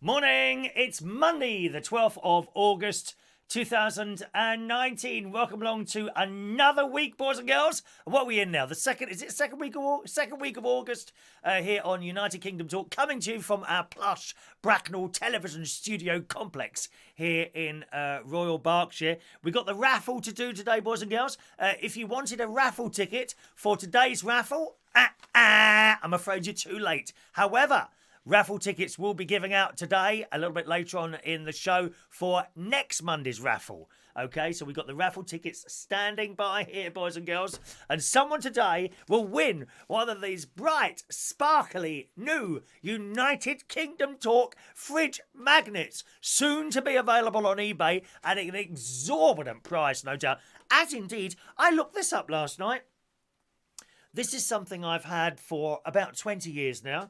Morning, it's Monday, the 12th of August, 2019. Welcome along to another week, boys and girls. What are we in now? Second week of August here on United Kingdom Talk, coming to you from our plush Bracknell television studio complex here in Royal Berkshire. We've got the raffle to do today, boys and girls. If you wanted a raffle ticket for today's raffle, I'm afraid you're too late. However, raffle tickets will be giving out today, a little bit later on in the show, for next Monday's raffle. Okay, so we've got the raffle tickets standing by here, boys and girls. And someone today will win one of these bright, sparkly, new United Kingdom Talk fridge magnets, soon to be available on eBay at an exorbitant price, no doubt. As indeed, I looked this up last night. This is something I've had for about 20 years now.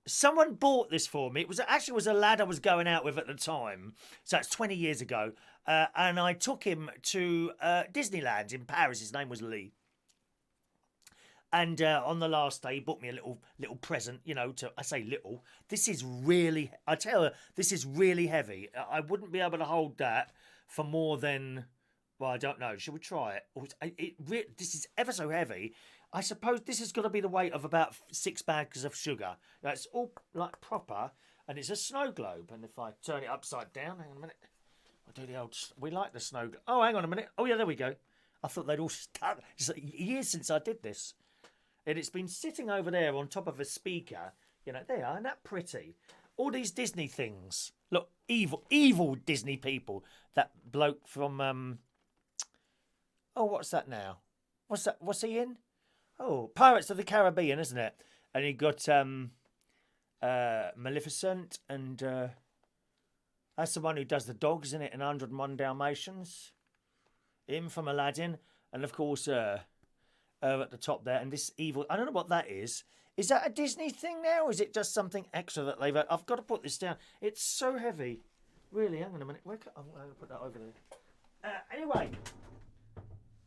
Someone bought this for me. It was a lad I was going out with at the time. So it's 20 years ago. And I took him to Disneyland in Paris. His name was Lee. And on the last day, he bought me a little present, I say little. This is really heavy. I wouldn't be able to hold that for more than, well, I don't know. Should we try it? This is ever so heavy. I suppose this has got to be the weight of about 6 bags of sugar. Now, it's all like proper, and it's a snow globe. And if I turn it upside down, hang on a minute. I'll do the old. We like the snow globe. Oh, hang on a minute. Oh, yeah, there we go. I thought they'd all stuck. It's years since I did this, and it's been sitting over there on top of a speaker. They are, isn't that pretty? All these Disney things. Look, evil Disney people. That bloke from oh, what's that now? What's that? What's he in? Oh, Pirates of the Caribbean, isn't it? And you got Maleficent, and that's the one who does the dogs in it in 101 Dalmatians. Him from Aladdin, and of course at the top there, and this evil. I don't know what that is. Is that a Disney thing now, or is it just something extra that they've? I've got to put this down. It's so heavy. Really, hang on a minute. I'm going to put that over there. Anyway,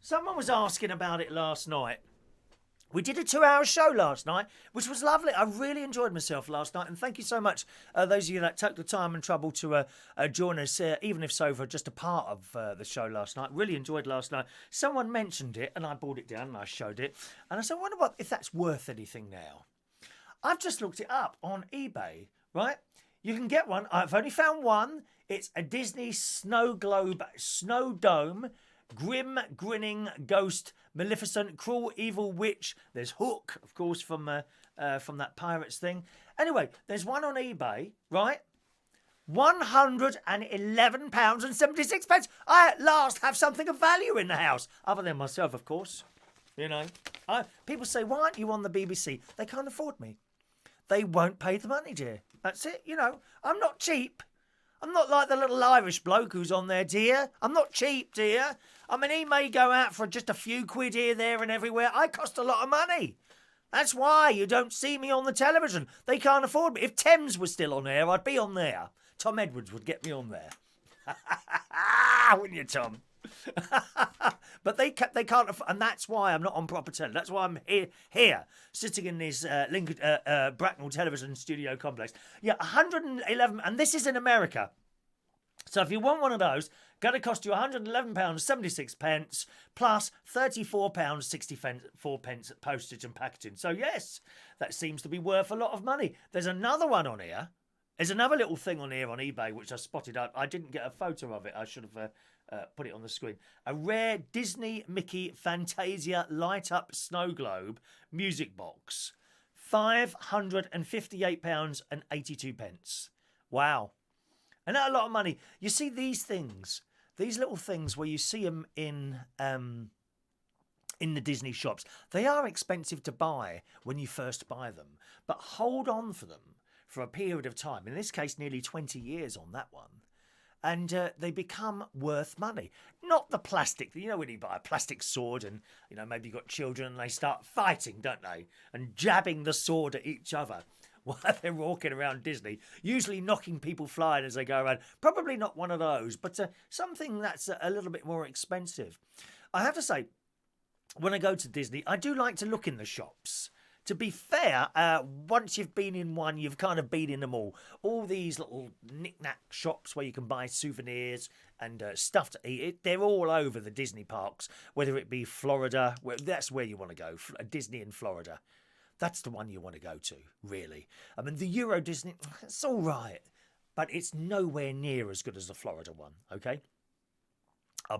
someone was asking about it last night. We did a 2-hour show last night, which was lovely. I really enjoyed myself last night, and thank you so much, those of you that took the time and trouble to join us, even if so for just a part of the show last night. Really enjoyed last night. Someone mentioned it, and I brought it down and I showed it, and I said, I wonder if that's worth anything now. I've just looked it up on eBay, right? You can get one. I've only found one. It's a Disney snow globe, snow dome, grim, grinning ghost, Maleficent, cruel, evil witch. There's Hook, of course, from that Pirates thing. Anyway, there's one on eBay, right? £111.76. I at last have something of value in the house, other than myself, of course. People say, why aren't you on the BBC? They can't afford me. They won't pay the money, dear. That's it. I'm not cheap. I'm not like the little Irish bloke who's on there, dear. I'm not cheap, dear. I mean, he may go out for just a few quid here, there and everywhere. I cost a lot of money. That's why you don't see me on the television. They can't afford me. If Thames was still on air, I'd be on there. Tom Edwards would get me on there. Wouldn't you, Tom? But they can't afford, and that's why I'm not on proper television. That's why I'm here sitting in this Bracknell television studio complex. Yeah, 111, and this is in America. So if you want one of those, going to cost you £111.76 plus £34.64 postage and packaging. So yes, that seems to be worth a lot of money. There's another one on here. There's another little thing on here on eBay which I spotted. I didn't get a photo of it. I should have put it on the screen. A rare Disney Mickey Fantasia light-up snow globe music box. £558.82. Wow. And that's a lot of money. You see these things, these little things where you see them in the Disney shops, they are expensive to buy when you first buy them. But hold on for them for a period of time. In this case, nearly 20 years on that one. And they become worth money. Not the plastic. When you buy a plastic sword and, maybe you've got children and they start fighting, don't they? And jabbing the sword at each other while they're walking around Disney, usually knocking people flying as they go around. Probably not one of those, but something that's a little bit more expensive. I have to say, when I go to Disney, I do like to look in the shops to be fair, once you've been in one, you've kind of been in them all. All these little knick-knack shops where you can buy souvenirs and stuff to eat, they're all over the Disney parks, whether it be Florida. That's where you want to go, Disney in Florida. That's the one you want to go to, really. I mean, the Euro Disney, it's all right, but it's nowhere near as good as the Florida one, okay? I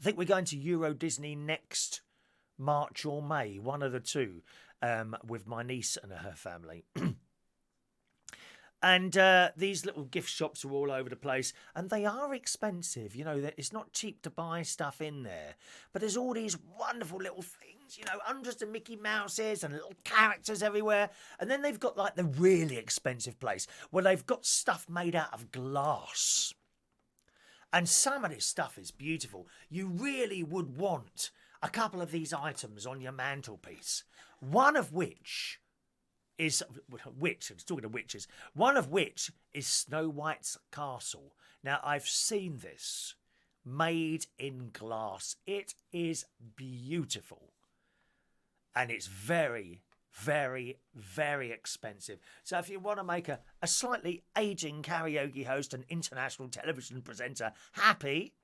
think we're going to Euro Disney next March or May, one of the two, with my niece and her family. And these little gift shops are all over the place, and they are expensive. You know, it's not cheap to buy stuff in there. But there's all these wonderful little things, you know, hundreds of Mickey Mouses and little characters everywhere. And then they've got like the really expensive place where they've got stuff made out of glass. And some of this stuff is beautiful. You really would want a couple of these items on your mantelpiece. One of which is talking of witches. One of which is Snow White's castle. Now, I've seen this made in glass. It is beautiful, and it's very, very, very expensive. So if you want to make a slightly aging karaoke host and international television presenter happy,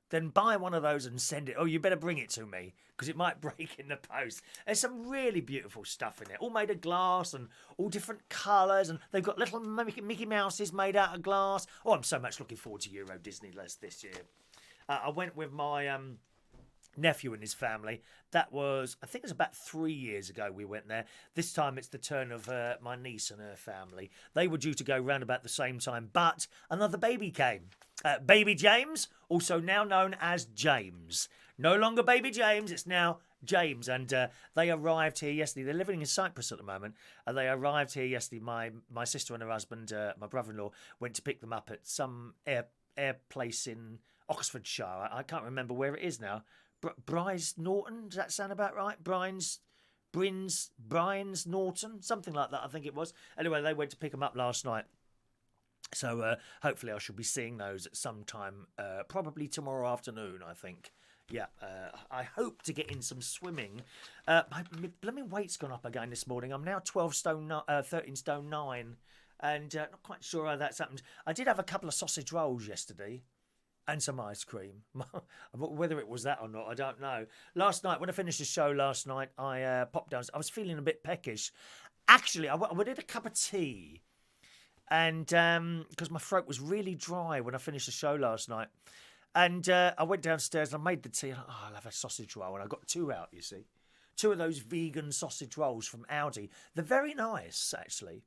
then buy one of those and send it. Oh, you better bring it to me, because it might break in the post. There's some really beautiful stuff in it, all made of glass and all different colours, and they've got little Mickey Mouses made out of glass. Oh, I'm so much looking forward to Euro Disneyland this year. I went with my nephew and his family. That was, I think it was about 3 years ago we went there. This time it's the turn of my niece and her family. They were due to go round about the same time, but another baby came. Baby James, also now known as James. No longer Baby James, it's now James. And they arrived here yesterday. They're living in Cyprus at the moment. And they arrived here yesterday. My sister and her husband, my brother-in-law, went to pick them up at some air place in Oxfordshire. I can't remember where it is now. Bryce Norton, does that sound about right? Brines Norton, something like that, I think it was. Anyway, they went to pick them up last night. So hopefully I shall be seeing those at some time, probably tomorrow afternoon, I think. Yeah, I hope to get in some swimming. My blooming weight's gone up again this morning. I'm now 13 stone 9, and not quite sure how that's happened. I did have a couple of sausage rolls yesterday and some ice cream. Whether it was that or not, I don't know. Last night, when I finished the show last night, I popped down. I was feeling a bit peckish. Actually, I did a cup of tea. And because my throat was really dry when I finished the show last night. And I went downstairs and I made the tea. I'll have a sausage roll. And I got 2 out, you see. 2 of those vegan sausage rolls from Aldi. They're very nice, actually.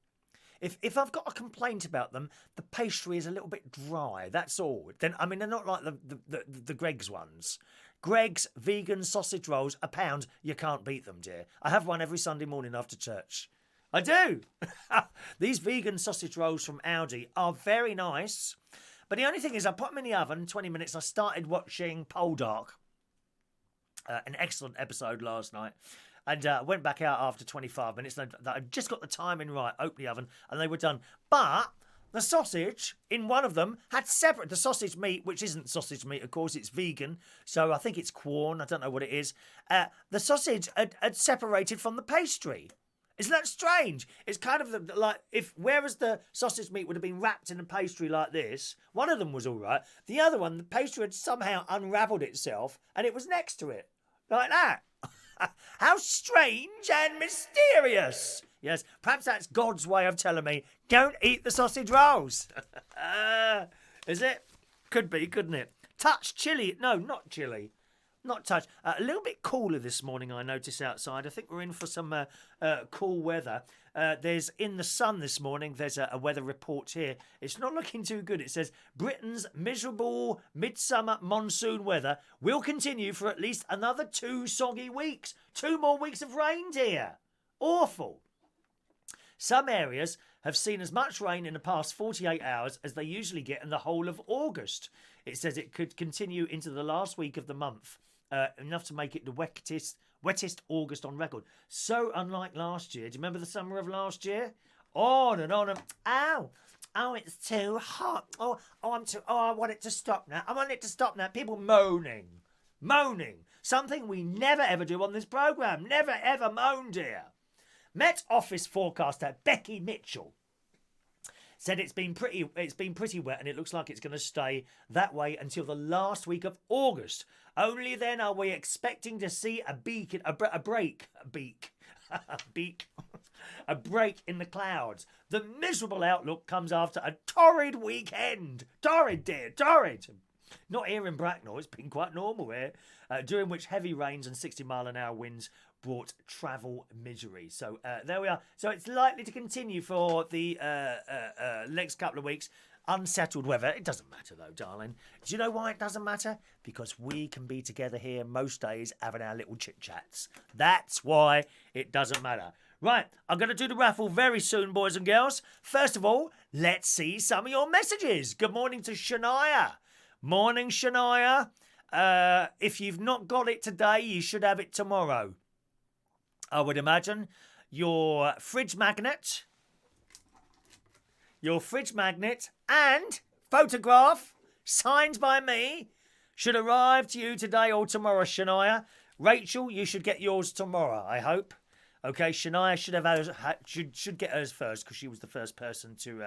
If I've got a complaint about them, the pastry is a little bit dry. That's all. Then I mean, they're not like the Greggs ones. Greggs vegan sausage rolls, £1. You can't beat them, dear. I have one every Sunday morning after church. I do. These vegan sausage rolls from Aldi are very nice. But the only thing is, I put them in the oven, 20 minutes. I started watching Poldark, an excellent episode last night. And I went back out after 25 minutes. And I just got the timing right, opened the oven, and they were done. But the sausage in one of them had separate. The sausage meat, which isn't sausage meat, of course, it's vegan. So I think it's Quorn. I don't know what it is. The sausage had separated from the pastry. Isn't that strange? It's kind of like whereas the sausage meat would have been wrapped in a pastry like this, one of them was all right. The other one, the pastry had somehow unravelled itself and it was next to it. Like that. How strange and mysterious. Yes, perhaps that's God's way of telling me, don't eat the sausage rolls. Is it? Could be, couldn't it? Touch chilly. No, not chilly. Not touch. A little bit cooler this morning, I noticed outside. I think we're in for some cool weather. There's in the sun this morning. There's a weather report here. It's not looking too good. It says Britain's miserable midsummer monsoon weather will continue for at least another 2 soggy weeks. 2 more weeks of reindeer. Awful. Some areas have seen as much rain in the past 48 hours as they usually get in the whole of August. It says it could continue into the last week of the month. Enough to make it the wettest August on record. So unlike last year. Do you remember the summer of last year? On and on and... Oh, it's too hot. I want it to stop now. I want it to stop now. People moaning. Moaning. Something we never ever do on this programme. Never ever moan, dear. Met Office forecaster Becky Mitchell said it's been pretty wet and it looks like it's going to stay that way until the last week of August. Only then are we expecting to see a break in the clouds. The miserable outlook comes after a torrid weekend. Torrid, dear, torrid. Not here in Bracknell, it's been quite normal here, during which heavy rains and 60-mile-an-hour winds brought travel misery. So there we are. So it's likely to continue for the next couple of weeks. Unsettled weather. It doesn't matter though, darling. Do you know why it doesn't matter? Because we can be together here most days having our little chit-chats. That's why it doesn't matter. Right, I'm going to do the raffle very soon, boys and girls. First of all, let's see some of your messages. Good morning to Shania. Morning, Shania. If you've not got it today, you should have it tomorrow. I would imagine your fridge magnet and photograph signed by me should arrive to you today or tomorrow, Shania. Rachel, you should get yours tomorrow, I hope. Okay, Shania should have hers, should get hers first because she was the first person to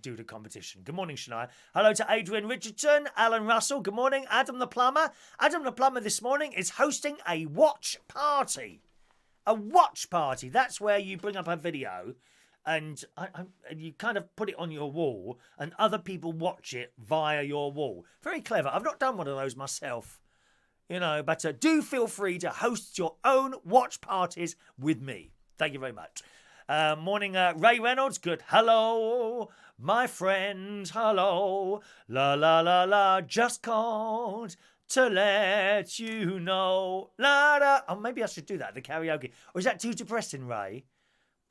do the competition. Good morning, Shania. Hello to Adrian Richardson, Alan Russell. Good morning, Adam the Plumber. Adam the Plumber this morning is hosting a watch party. A watch party. That's where you bring up a video and you kind of put it on your wall and other people watch it via your wall. Very clever. I've not done one of those myself, you know, but do feel free to host your own watch parties with me. Thank you very much. Morning, Ray Reynolds. Good. Hello, my friend. Hello. La, la, la, la. Just called to let you know. La, la. Oh, maybe I should do that at the karaoke. Or is that too depressing, Ray?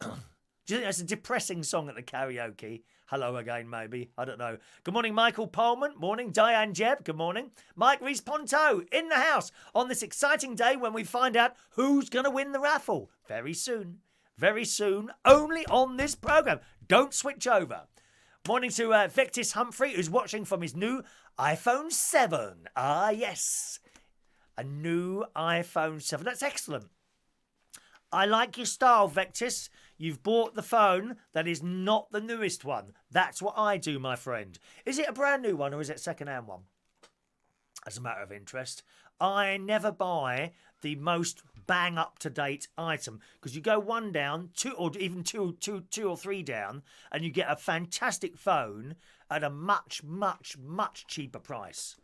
Do you think that's a depressing song at the karaoke? Hello again, maybe. I don't know. Good morning, Michael Pullman. Morning, Diane Jebb. Good morning. Mike Rees-Ponto in the house on this exciting day when we find out who's going to win the raffle. Very soon. Very soon. Only on this programme. Don't switch over. Morning to Vectis Humpty, who's watching from his new iPhone 7. Ah, yes. A new iPhone 7. That's excellent. I like your style, Vectis. You've bought the phone that is not the newest one. That's what I do, my friend. Is it a brand new one or is it a second-hand one? As a matter of interest, I never buy the most bang-up-to-date item because you go one down, two or even two or three down, and you get a fantastic phone at a much, much, much cheaper price.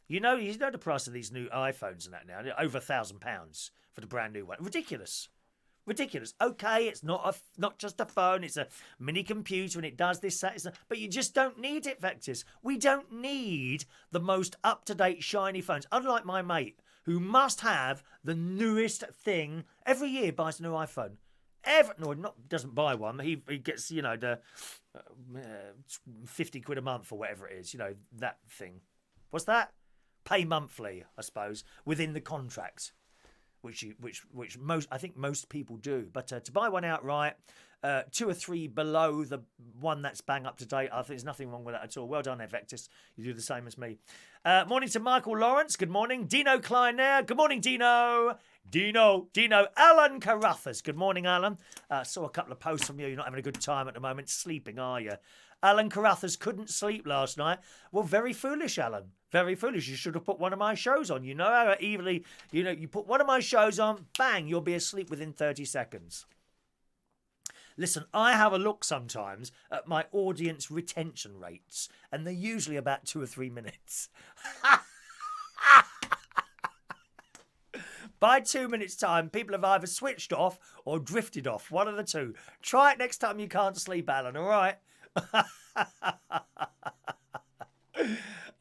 You know the price of these new iPhones and that now, over £1,000 for the brand new one. Ridiculous. Ridiculous. Okay, it's not just a phone, it's a mini computer and it does this, that, but you just don't need it, Vectis. We don't need the most up-to-date shiny phones. Unlike my mate, who must have the newest thing. Every year buys a new iPhone. Doesn't buy one. He gets, the 50 quid a month or whatever it is, that thing. What's that? Pay monthly, I suppose, within the contract. Which I think most people do. But to buy one outright, 2 or 3 below the one that's bang up to date, I think there's nothing wrong with that at all. Well done, Vectis. You do the same as me. Morning to Michael Lawrence. Good morning. Dino Klein there. Good morning, Dino. Dino. Allan Carruthers. Good morning, Alan. Saw a couple of posts from you. You're not having a good time at the moment. Sleeping, are you? Allan Carruthers couldn't sleep last night. Well, very foolish, Alan. Very foolish. You should have put one of my shows on. You know how evilly, you put one of my shows on, bang, you'll be asleep within 30 seconds. Listen, I have a look sometimes at my audience retention rates, and they're usually about 2 or 3 minutes. By 2 minutes' time, people have either switched off or drifted off. One of the two. Try it next time you can't sleep, Alan, all right?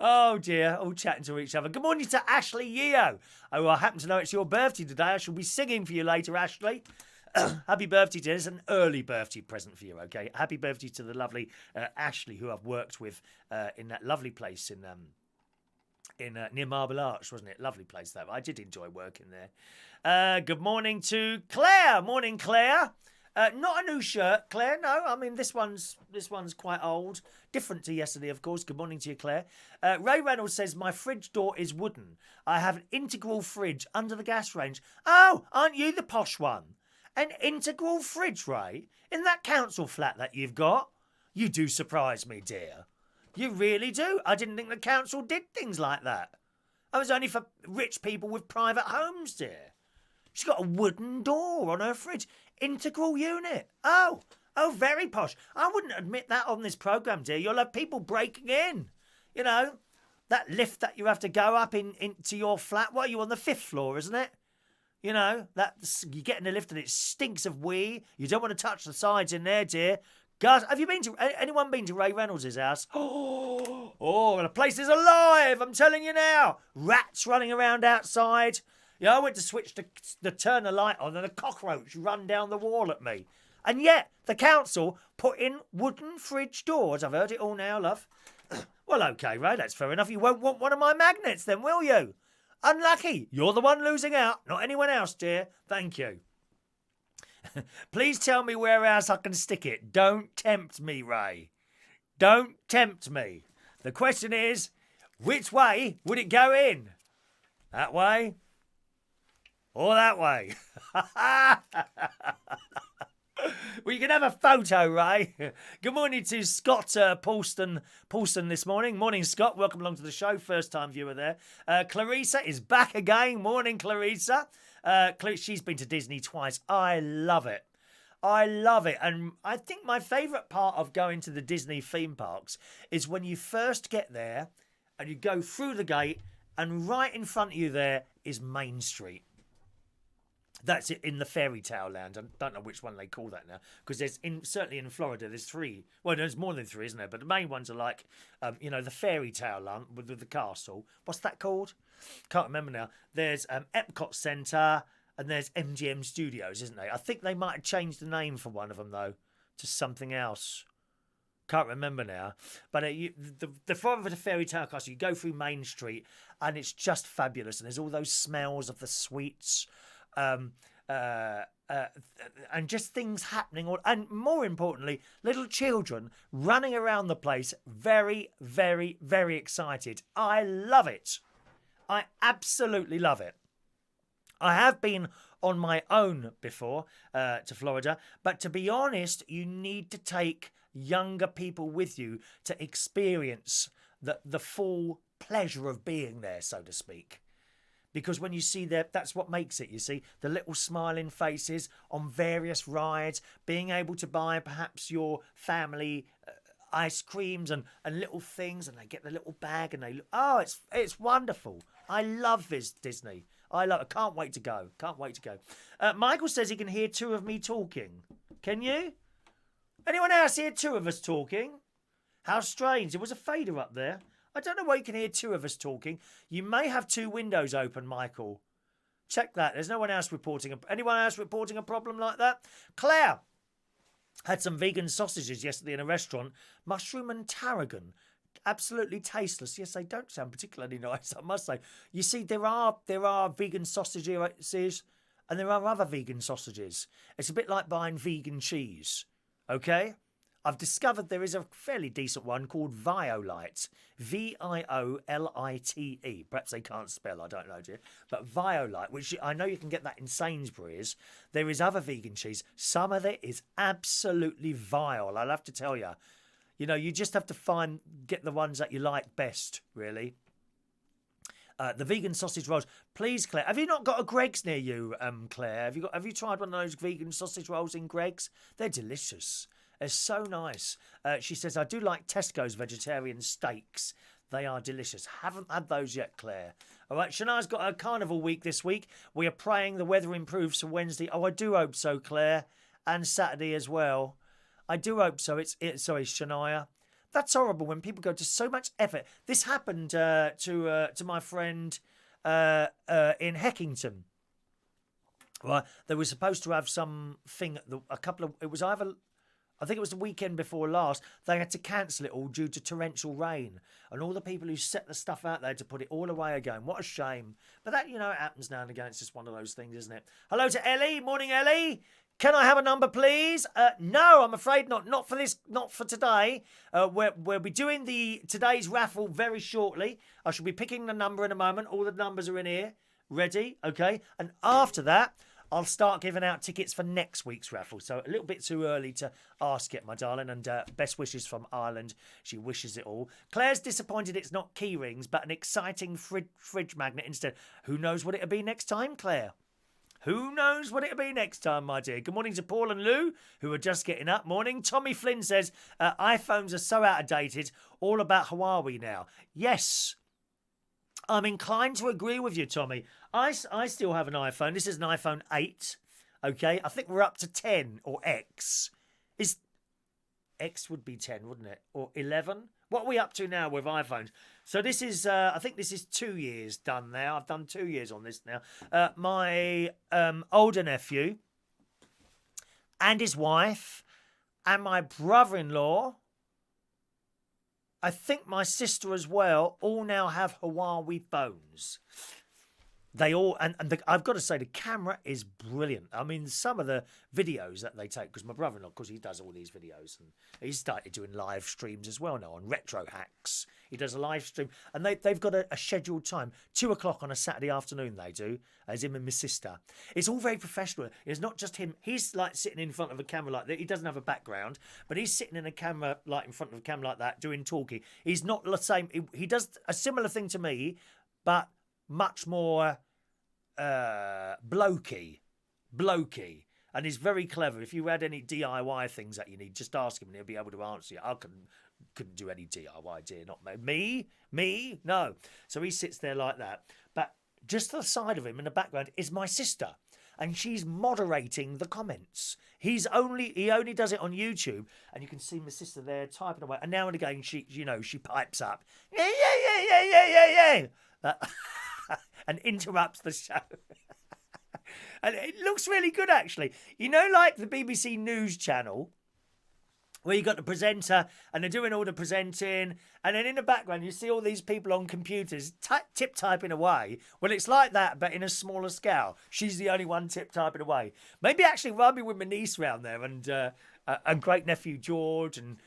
Oh dear, all chatting to each other. Good morning to Ashley Yeo. Oh, I happen to know it's your birthday today. I shall be singing for you later, Ashley. Happy birthday to us. An early birthday present for you, okay? Happy birthday to the lovely Ashley, who I've worked with in that lovely place in near Marble Arch, wasn't it? Lovely place, though. I did enjoy working there. Good morning to Claire. Morning, Claire. Not a new shirt, Claire. No, I mean this one's quite old. Different to yesterday, of course. Good morning to you, Claire. Ray Reynolds says my fridge door is wooden. I have an integral fridge under the gas range. Oh, aren't you the posh one? An integral fridge, Ray, in that council flat that you've got. You do surprise me, dear. You really do. I didn't think the council did things like that. That was only for rich people with private homes, dear. She's got a wooden door on her fridge. Integral unit. Oh, very posh. I wouldn't admit that on this programme, dear. You'll have people breaking in. You know, that lift that you have to go up into your flat. What are you, on the 5th floor, isn't it? You know, you get in the lift and it stinks of wee. You don't want to touch the sides in there, dear. Guys, have you anyone been to Ray Reynolds' house? Oh, the place is alive, I'm telling you now. Rats running around outside. Yeah, I went to switch to turn the light on and a cockroach run down the wall at me. And yet, the council put in wooden fridge doors. I've heard it all now, love. Well, OK, Ray, that's fair enough. You won't want one of my magnets then, will you? Unlucky. You're the one losing out, not anyone else, dear. Thank you. Please tell me where else I can stick it. Don't tempt me, Ray. Don't tempt me. The question is, which way would it go in? That way or that way? Well, you can have a photo, Ray. Good morning to Scott Paulston this morning. Morning, Scott. Welcome along to the show. First time viewer there. Clarissa is back again. Morning, Clarissa. She's been to Disney twice. I love it. And I think my favourite part of going to the Disney theme parks is when you first get there and you go through the gate and right in front of you there is Main Street. That's it in the fairy tale land. I don't know which one they call that now, because certainly in Florida there's 3. Well, there's more than 3, isn't there? But the main ones are like, the fairy tale land with the castle. What's that called? Can't remember now. There's Epcot Centre and there's MGM Studios, isn't there? I think they might have changed the name for one of them though to something else. Can't remember now. But the front of the fairy tale castle, you go through Main Street and it's just fabulous. And there's all those smells of the sweets. And just things happening, and more importantly, little children running around the place, very, very, very excited. I love it. I absolutely love it. I have been on my own before to Florida, but to be honest, you need to take younger people with you to experience the full pleasure of being there, so to speak. Because when you see that's what makes it, you see. The little smiling faces on various rides, being able to buy perhaps your family ice creams and little things, and they get the little bag and it's wonderful. I love this Disney. I can't wait to go. Michael says he can hear 2 of me talking. Can you? Anyone else hear 2 of us talking? How strange. There was a fader up there. I don't know why you can hear 2 of us talking. You may have 2 windows open, Michael. Check that. There's no one else reporting. Anyone else reporting a problem like that? Claire had some vegan sausages yesterday in a restaurant. Mushroom and tarragon. Absolutely tasteless. Yes, they don't sound particularly nice, I must say. You see, there are vegan sausages and there are other vegan sausages. It's a bit like buying vegan cheese. Okay? I've discovered there is a fairly decent one called Violite. Violite. Perhaps they can't spell, I don't know, dear. But Violite, which I know you can get that in Sainsbury's. There is other vegan cheese. Some of it is absolutely vile, I'll have to tell you. You know, you just have to get the ones that you like best, really. The vegan sausage rolls. Please, Claire, have you not got a Greggs near you, Claire? Have you tried one of those vegan sausage rolls in Greggs? They're delicious. They're so nice. She says, I do like Tesco's vegetarian steaks. They are delicious. Haven't had those yet, Claire. All right, Shania's got a carnival week this week. We are praying the weather improves for Wednesday. Oh, I do hope so, Claire. And Saturday as well. I do hope so. Sorry, Shania. That's horrible when people go to so much effort. This happened to my friend in Heckington. Right, they were supposed to have something. I think it was the weekend before last. They had to cancel it all due to torrential rain, and all the people who set the stuff out there to put it all away again. What a shame! But that, it happens now and again. It's just one of those things, isn't it? Hello to Ellie. Morning, Ellie. Can I have a number, please? No, I'm afraid not. Not for this. Not for today. We'll be doing today's raffle very shortly. I shall be picking the number in a moment. All the numbers are in here, ready. Okay, and after that, I'll start giving out tickets for next week's raffle. So a little bit too early to ask it, my darling. And best wishes from Ireland. She wishes it all. Claire's disappointed it's not key rings, but an exciting fridge magnet instead. Who knows what it'll be next time, Claire? Who knows what it'll be next time, my dear? Good morning to Paul and Lou, who are just getting up. Morning. Tommy Flynn says, iPhones are so outdated, all about Huawei now. Yes, I'm inclined to agree with you, Tommy. I still have an iPhone. This is an iPhone 8, okay? I think we're up to 10 or X. X would be 10, wouldn't it? Or 11? What are we up to now with iPhones? So this is, I think this is 2 years done now. I've done 2 years on this now. My older nephew and his wife and my brother-in-law, I think my sister as well, all now have Huawei phones. They all, I've got to say, the camera is brilliant. I mean, some of the videos that they take, because my brother-in-law, of course, he does all these videos, and he's started doing live streams as well now on Retro Hacks. He does a live stream, and they've got a scheduled time, 2 o'clock on a Saturday afternoon. They do, as him and my sister. It's all very professional. It's not just him. He's like sitting in front of a camera like that. He doesn't have a background, but he's sitting in a camera like in front of a camera like that, doing talking. He's not the same. He does a similar thing to me, but much more blokey, and he's very clever. If you had any DIY things that you need, just ask him and he'll be able to answer you. I couldn't do any DIY, dear, not me, no. So he sits there like that, but just to the side of him in the background is my sister, and she's moderating the comments. He only does it on YouTube, and you can see my sister there typing away, and now and again she pipes up, yeah. And interrupts the show. And it looks really good, actually. You know, like the BBC News channel, where you got the presenter and they're doing all the presenting, and then in the background you see all these people on computers tip-typing away. Well, it's like that, but in a smaller scale. She's the only one tip-typing away. Maybe actually run me with my niece round there, and great-nephew George, and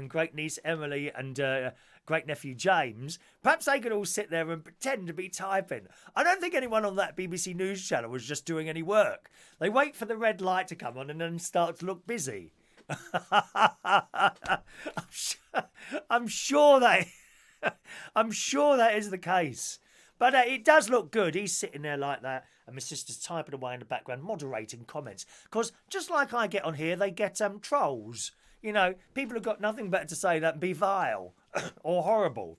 great-niece Emily, and great-nephew James. Perhaps they could all sit there and pretend to be typing. I don't think anyone on that BBC News channel was just doing any work. They wait for the red light to come on and then start to look busy. I'm sure that is the case. But it does look good. He's sitting there like that, and my sister's typing away in the background, moderating comments. Because just like I get on here, they get trolls. You know, people have got nothing better to say than be vile or horrible.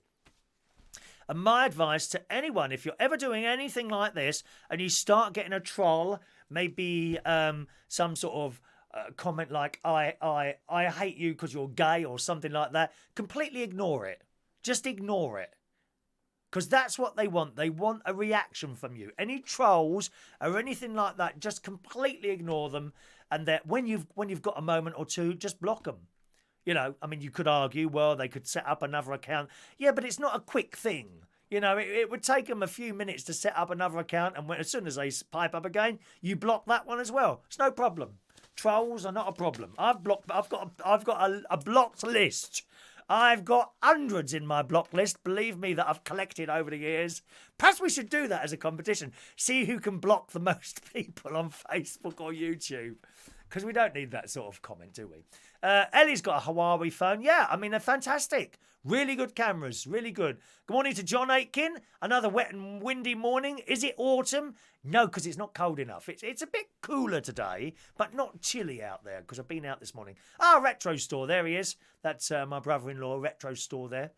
And my advice to anyone, if you're ever doing anything like this and you start getting a troll, maybe some sort of comment like, I hate you because you're gay or something like that, completely ignore it. Just ignore it. Because that's what they want. They want a reaction from you. Any trolls or anything like that, just completely ignore them. And that when you've got a moment or two, just block them. You know, I mean, you could argue, well, they could set up another account. Yeah, but it's not a quick thing. You know, it would take them a few minutes to set up another account, and as soon as they pipe up again, you block that one as well. It's no problem. Trolls are not a problem. I've got a blocked list. I've got hundreds in my block list, believe me, that I've collected over the years. Perhaps we should do that as a competition. See who can block the most people on Facebook or YouTube. Because we don't need that sort of comment, do we? Ellie's got a Huawei phone. Yeah, I mean, they're fantastic. Really good cameras, really good. Good morning to John Aitken. Another wet and windy morning. Is it autumn? No, because it's not cold enough. It's a bit cooler today, but not chilly out there, because I've been out this morning. Retro Store, there he is. That's my brother-in-law, Retro Store there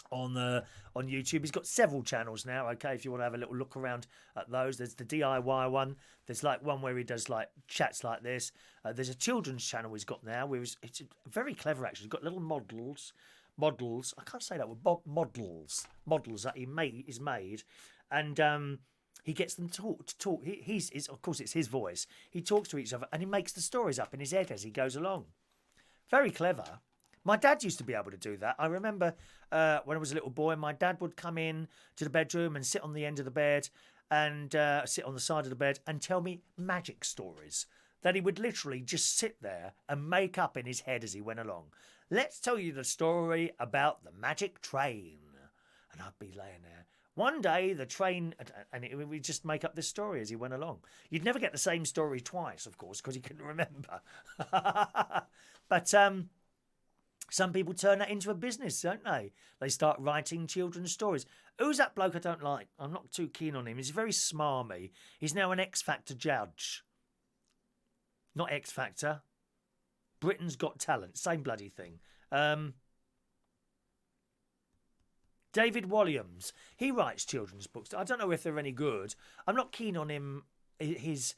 on YouTube. He's got several channels now, okay, if you want to have a little look around at those. There's the DIY one. There's like one where he does like chats like this. There's a children's channel he's got now where it's very clever, actually. He's got little models. I can't say that word. Models that he's made, and he gets them to talk. He's of course it's his voice. He talks to each other and he makes the stories up in his head as he goes along. Very clever. My dad used to be able to do that. I remember when I was a little boy, my dad would come in to the bedroom and sit on the end of the bed and sit on the side of the bed and tell me magic stories. that he would literally just sit there and make up in his head as he went along. Let's tell you the story about the magic train. And I'd be laying there. One day the train, and we'd just make up this story as he went along. You'd never get the same story twice, of course, because he couldn't remember. But some people turn that into a business, don't they? They start writing children's stories. Who's that bloke I don't like? I'm not too keen on him. He's very smarmy. He's now an X Factor judge. Not X Factor. Britain's Got Talent. Same bloody thing. David Walliams. He writes children's books. I don't know if they're any good. I'm not keen on him. His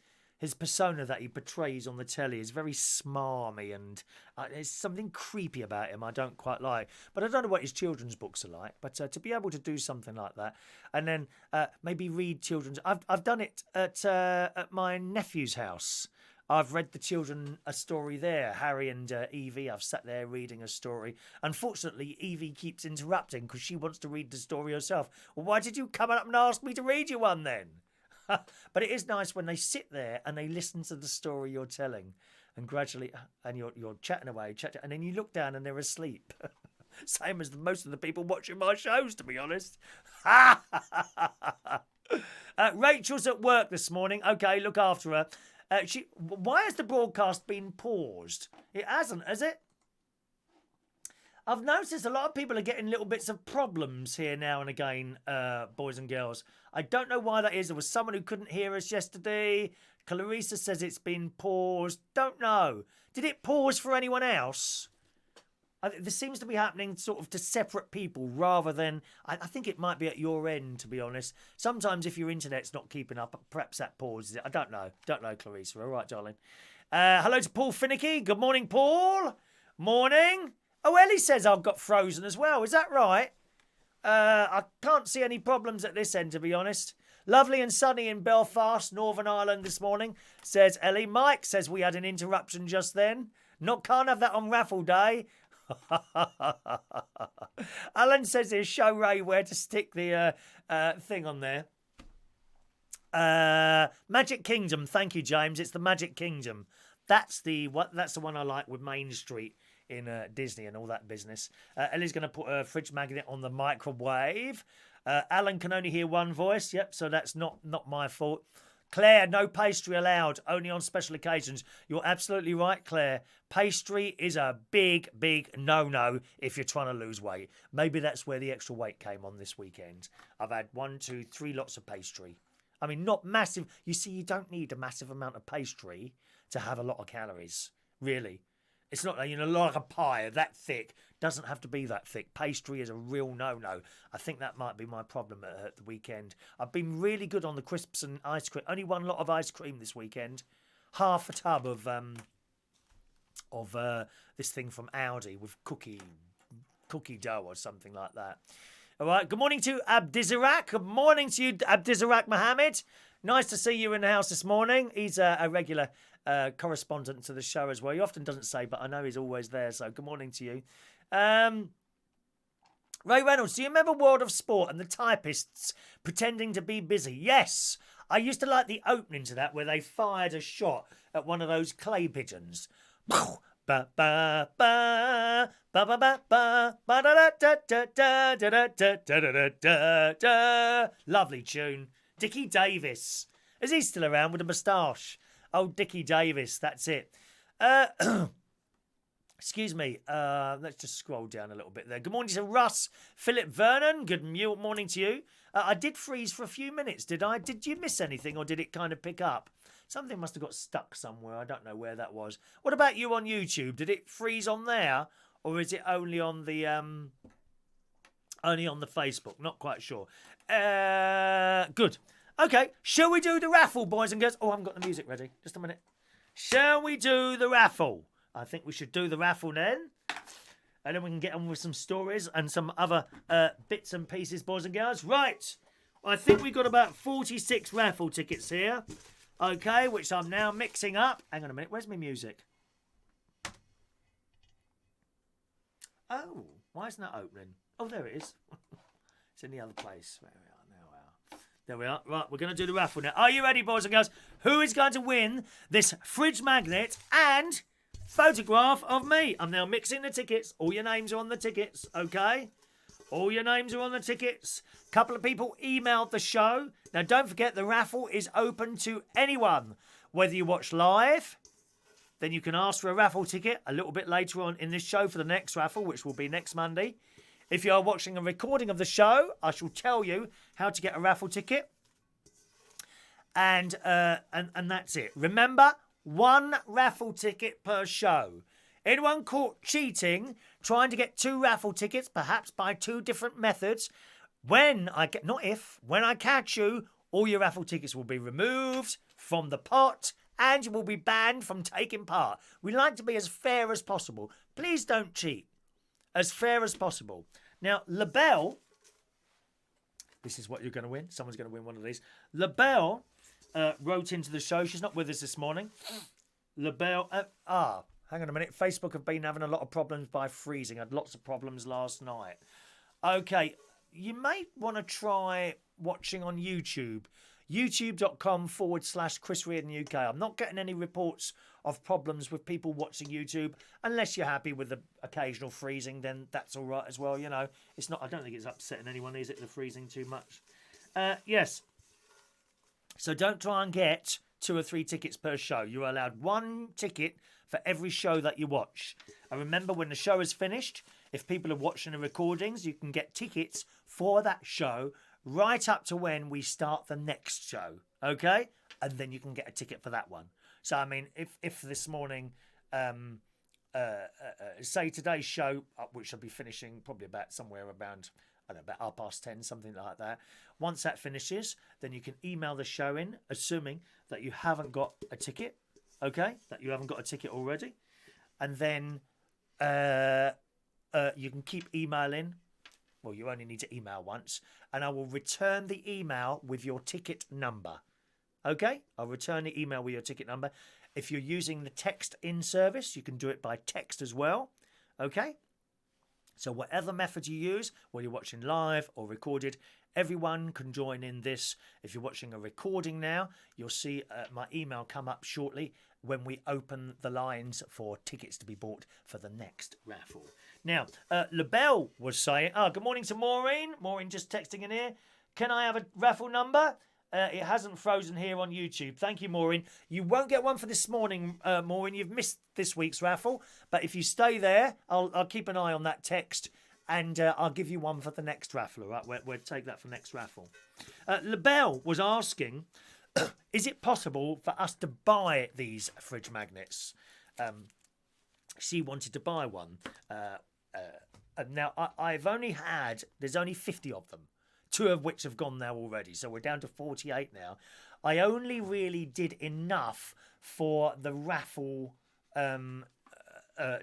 persona that he portrays on the telly is very smarmy, and there's something creepy about him I don't quite like. But I don't know what his children's books are like. But to be able to do something like that, and then maybe read children's... I've done it at my nephew's house. I've read the children a story there. Harry and Evie, I've sat there reading a story. Unfortunately, Evie keeps interrupting because she wants to read the story herself. Well, why did you come up and ask me to read you one then? But it is nice when they sit there and they listen to the story you're telling, and gradually, and you're chatting away, and then you look down and they're asleep. Same as most of the people watching my shows, to be honest. Rachel's at work this morning. Okay, look after her. Why has the broadcast been paused? It hasn't, has it? I've noticed a lot of people are getting little bits of problems here now and again, boys and girls. I don't know why that is. There was someone who couldn't hear us yesterday. Clarissa says it's been paused. Don't know. Did it pause for anyone else? This seems to be happening sort of to separate people rather than... I think it might be at your end, to be honest. Sometimes if your internet's not keeping up, perhaps that pauses it. I don't know. Don't know, Clarissa. All right, darling. Hello to Paul Finicky. Good morning, Paul. Morning. Oh, Ellie says I've got frozen as well. Is that right? I can't see any problems at this end, to be honest. Lovely and sunny in Belfast, Northern Ireland this morning, says Ellie. Mike says we had an interruption just then. Can't have that on raffle day. Alan says he'll show Ray where to stick the thing on there. Magic Kingdom. Thank you, James. It's the Magic Kingdom. That's the one I like with Main Street in Disney and all that business. Ellie's going to put a fridge magnet on the microwave. Alan can only hear one voice. Yep, so that's not my fault. Claire, no pastry allowed, only on special occasions. You're absolutely right, Claire. Pastry is a big, big no-no if you're trying to lose weight. Maybe that's where the extra weight came on this weekend. I've had 1, 2, 3 lots of pastry. I mean, not massive. You see, you don't need a massive amount of pastry to have a lot of calories, really. It's not like a pie that thick. Doesn't have to be that thick. Pastry is a real no-no. I think that might be my problem at the weekend. I've been really good on the crisps and ice cream. Only one lot of ice cream this weekend. Half a tub of this thing from Aldi with cookie dough or something like that. All right. Good morning to Abdizarak. Good morning to you, Abdizarak Mohammed. Nice to see you in the house this morning. He's a regular correspondent to the show as well. He often doesn't say, but I know he's always there. So good morning to you. Ray Reynolds, do you remember World of Sport and the typists pretending to be busy? Yes. I used to like the opening to that where they fired a shot at one of those clay pigeons. Ba ba ba ba ba ba ba ba ba da da da da da da da da da. Lovely tune. Dickie Davis. Is he still around with a moustache? Oh, Dickie Davis, that's it. Excuse me. Let's just scroll down a little bit there. Good morning to Russ, Philip Vernon. Good morning to you. I did freeze for a few minutes, did I? Did you miss anything, or did it kind of pick up? Something must have got stuck somewhere. I don't know where that was. What about you on YouTube? Did it freeze on there, or is it only on the Facebook? Not quite sure. Good. Okay, shall we do the raffle, boys and girls? Oh, I haven't got the music ready. Just a minute. Shall we do the raffle? I think we should do the raffle then. And then we can get on with some stories and some other bits and pieces, boys and girls. Right. I think we've got about 46 raffle tickets here. Okay, which I'm now mixing up. Hang on a minute. Where's my music? Oh, why isn't that opening? Oh, there it is. It's in the other place. Where we are now. There we are. Right, we're going to do the raffle now. Are you ready, boys and girls? Who is going to win this fridge magnet and photograph of me? I'm now mixing the tickets. All your names are on the tickets, okay? All your names are on the tickets. A couple of people emailed the show. Now, don't forget, the raffle is open to anyone. Whether you watch live, then you can ask for a raffle ticket a little bit later on in this show for the next raffle, which will be next Monday. If you are watching a recording of the show, I shall tell you how to get a raffle ticket. And that's it. Remember, 1 raffle ticket per show. Anyone caught cheating, trying to get 2 raffle tickets, perhaps by 2 different methods, when I catch you, all your raffle tickets will be removed from the pot and you will be banned from taking part. We like to be as fair as possible. Please don't cheat. As fair as possible. Now, LaBelle, this is what you're going to win. Someone's going to win one of these. LaBelle wrote into the show. She's not with us this morning. LaBelle, hang on a minute. Facebook have been having a lot of problems by freezing. I had lots of problems last night. Okay, you may want to try watching on YouTube. youtube.com/Chris Reardon UK. I'm not getting any reports of problems with people watching YouTube. Unless you're happy with the occasional freezing, then that's all right as well. You know, it's not. I don't think it's upsetting anyone, is it? The freezing too much. Yes. So don't try and get 2 or 3 tickets per show. You're allowed 1 ticket for every show that you watch. And remember, when the show is finished, if people are watching the recordings, you can get tickets for that show right up to when we start the next show, okay? And then you can get a ticket for that one. So, I mean, if this morning, say today's show, which I'll be finishing probably about somewhere around, I don't know, about 10:30, something like that. Once that finishes, then you can email the show in, assuming that you haven't got a ticket, okay? That you haven't got a ticket already. And then you can keep emailing. Well, you only need to email once. And I will return the email with your ticket number. Okay? I'll return the email with your ticket number. If you're using the text-in service, you can do it by text as well. Okay? So whatever method you use, whether you're watching live or recorded, everyone can join in this. If you're watching a recording now, you'll see my email come up shortly when we open the lines for tickets to be bought for the next raffle. Now, LaBelle was saying, good morning to Maureen. Maureen just texting in here. Can I have a raffle number? It hasn't frozen here on YouTube. Thank you, Maureen. You won't get one for this morning, Maureen. You've missed this week's raffle. But if you stay there, I'll keep an eye on that text and I'll give you one for the next raffle. All right, we'll take that for next raffle. LaBelle was asking, is it possible for us to buy these fridge magnets? She wanted to buy one. Now, I've only had, there's only 50 of them. 2 of which have gone now already. So we're down to 48 now. I only really did enough for the raffle to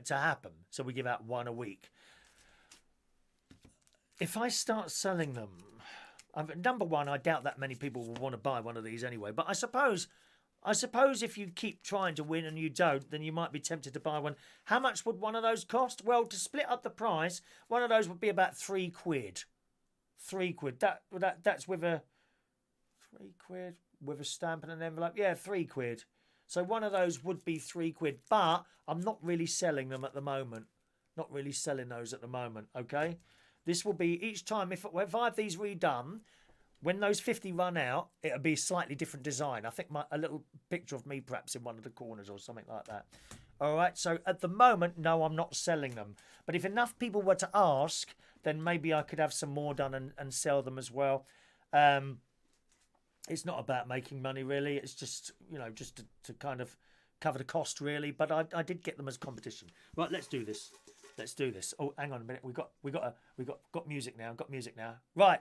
happen. So we give out 1 a week. If I start selling them, number one, I doubt that many people will want to buy one of these anyway. But I suppose if you keep trying to win and you don't, then you might be tempted to buy one. How much would one of those cost? Well, to split up the price, one of those would be about £3. £3. That's with a £3 with a stamp and an envelope. Yeah, £3. So one of those would be £3. But I'm not really selling them at the moment. Not really selling those at the moment. Okay, this will be each time if I have these redone. When those 50 run out, it'll be a slightly different design. I think a little picture of me perhaps in one of the corners or something like that. All right, so at the moment, no, I'm not selling them. But if enough people were to ask, then maybe I could have some more done and sell them as well. It's not about making money, really. It's just, just to kind of cover the cost, really. But I did get them as competition. Right, let's do this. Let's do this. Oh, hang on a minute. We got music now. Got music now. Right.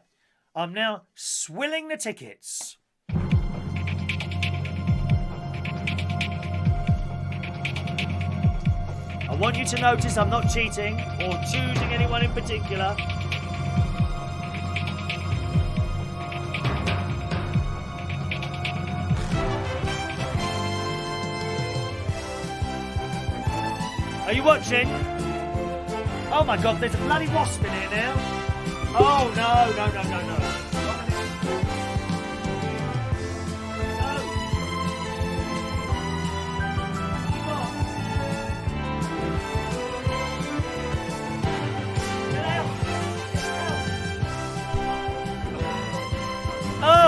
I'm now swilling the tickets. I want you to notice I'm not cheating or choosing anyone in particular. Are you watching? Oh my God, there's a bloody wasp in here now. Oh, no.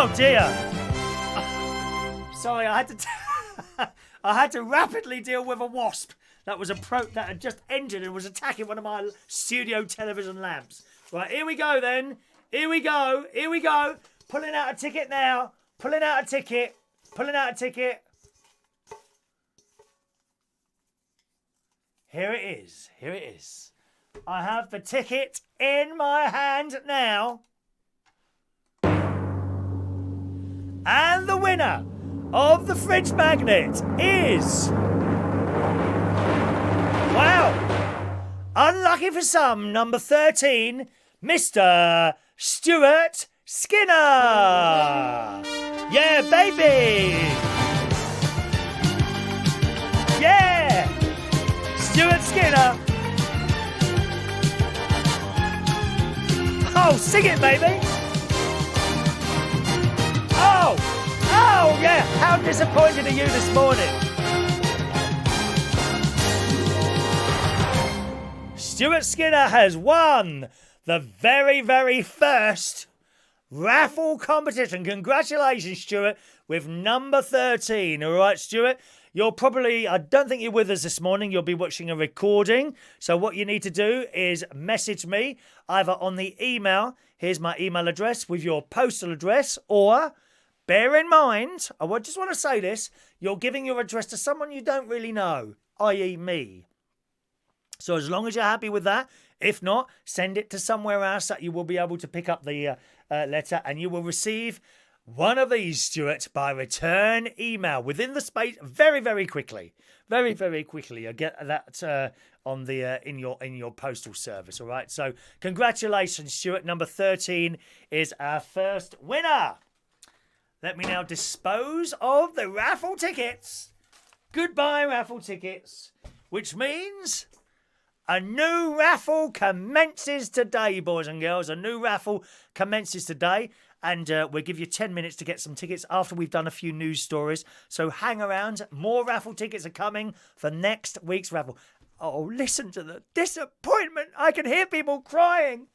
Oh dear. Sorry, I had to rapidly deal with a wasp that was that had just entered and was attacking one of my studio television lamps. Right, here we go then. Here we go. Pulling out a ticket now. Pulling out a ticket. Here it is. I have the ticket in my hand now. And the winner of the fridge magnet is... Wow! Unlucky for some, number 13, Mr. Stuart Skinner! Yeah, baby! Yeah! Stuart Skinner! Oh, sing it, baby! Oh, yeah! How disappointed are you this morning? Stuart Skinner has won the very, very first raffle competition. Congratulations, Stuart, with number 13. All right, Stuart, you're probably, I don't think you're with us this morning. You'll be watching a recording. So what you need to do is message me either on the email. Here's my email address with your postal address, or bear in mind, I just want to say this, you're giving your address to someone you don't really know, i.e. me. So as long as you're happy with that, if not, send it to somewhere else that you will be able to pick up the letter, and you will receive one of these, Stuart, by return email within the space very, very quickly. Very, very quickly. I get that on the in your postal service, all right? So congratulations, Stuart. Number 13 is our first winner. Let me now dispose of the raffle tickets. Goodbye, raffle tickets. Which means a new raffle commences today, boys and girls. A new raffle commences today. And we'll give you 10 minutes to get some tickets after we've done a few news stories. So hang around. More raffle tickets are coming for next week's raffle. Oh, listen to the disappointment. I can hear people crying.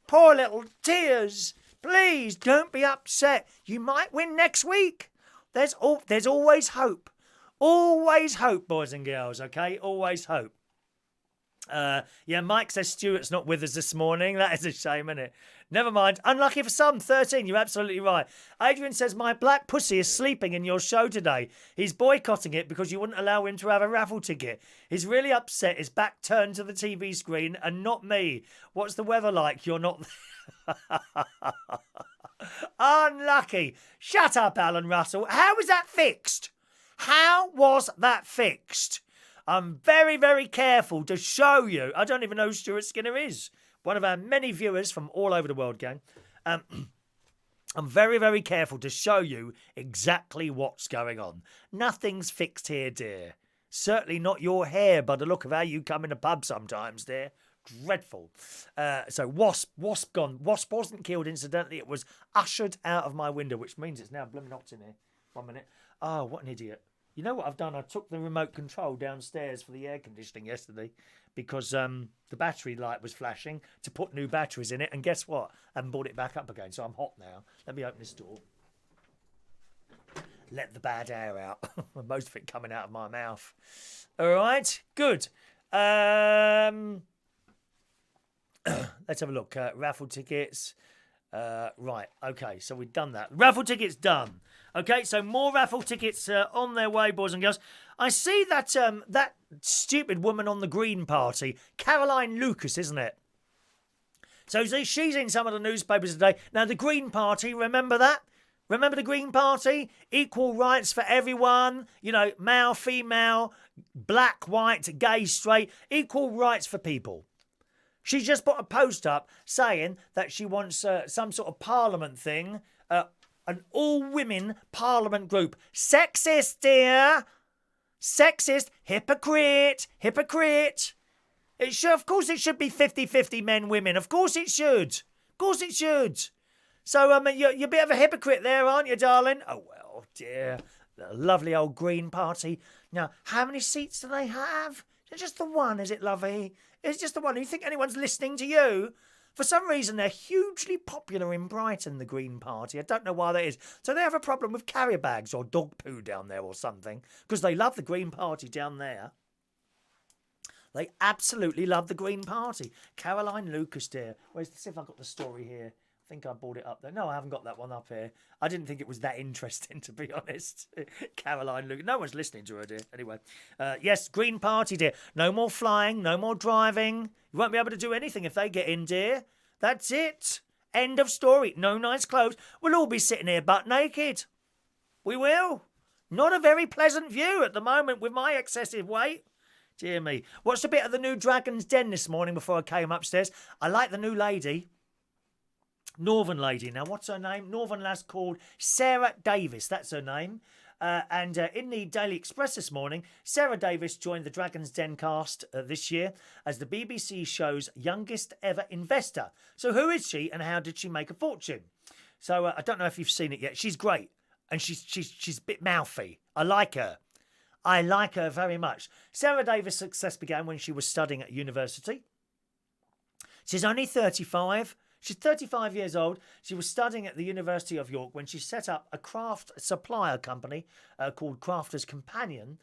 Poor little tears. Please don't be upset. You might win next week. There's always hope. Always hope, boys and girls, okay? Always hope. Yeah, Mike says Stuart's not with us this morning. That is a shame, isn't it? Never mind. Unlucky for some, 13. You're absolutely right. Adrian says, my black pussy is sleeping in your show today. He's boycotting it because you wouldn't allow him to have a raffle ticket. He's really upset. His back turned to the TV screen and not me. What's the weather like? You're not... Unlucky. Shut up, Alan Russell. How was that fixed? How was that fixed? I'm very, very careful to show you. I don't even know who Stuart Skinner is. One of our many viewers from all over the world, gang. I'm very, very careful to show you exactly what's going on. Nothing's fixed here, dear. Certainly not your hair by the look of how you come in the pub sometimes, dear. Dreadful. So Wasp gone. Wasp wasn't killed incidentally. It was ushered out of my window, which means it's now blooming hot in here. 1 minute. Oh, what an idiot. You know what I've done? I took the remote control downstairs for the air conditioning yesterday because the battery light was flashing to put new batteries in it. And guess what? I haven't brought it back up again, so I'm hot now. Let me open this door. Let the bad air out. Most of it coming out of my mouth. All right, good. Let's have a look. Raffle tickets. Right, okay, so we've done that. Raffle tickets done. Okay, so more raffle tickets on their way, boys and girls. I see that that stupid woman on the Green Party, Caroline Lucas, isn't it? So she's in some of the newspapers today. Now, the Green Party, remember that? Remember the Green Party? Equal rights for everyone. You know, male, female, black, white, gay, straight. Equal rights for people. She's just put a post up saying that she wants some sort of parliament thing, an all-women parliament group. Sexist, dear. Sexist. Hypocrite. Hypocrite. It should, of course it should be 50-50 men, women. Of course it should. Of course it should. So, you're a bit of a hypocrite there, aren't you, darling? Oh, well, dear. The lovely old Green Party. Now, how many seats do they have? Just the one, is it, lovey? It's just the one. You think anyone's listening to you? For some reason, they're hugely popular in Brighton, the Green Party. I don't know why that is. So they have a problem with carrier bags or dog poo down there or something, because they love the Green Party down there. They absolutely love the Green Party. Caroline Lucas, dear. Let's see if I've got the story here. I think I brought it up there. No, I haven't got that one up here. I didn't think it was that interesting, to be honest. Caroline Lucas. No one's listening to her, dear. Anyway. Yes, Green Party, dear. No more flying. No more driving. You won't be able to do anything if they get in, dear. That's it. End of story. No nice clothes. We'll all be sitting here butt naked. We will. Not a very pleasant view at the moment with my excessive weight. Dear me. Watched a bit of the new Dragon's Den this morning before I came upstairs. I like the new lady. Northern lady. Now, what's her name? Northern lass called Sarah Davis. That's her name. And in the Daily Express this morning, Sarah Davis joined the Dragon's Den cast this year as the BBC show's youngest ever investor. So who is she and how did she make a fortune? So I don't know if you've seen it yet. She's great. And she's a bit mouthy. I like her. I like her very much. Sarah Davis' success began when she was studying at university. She's only 35. She's 35 years old. She was studying at the University of York when she set up a craft supplier company called Crafter's Companion.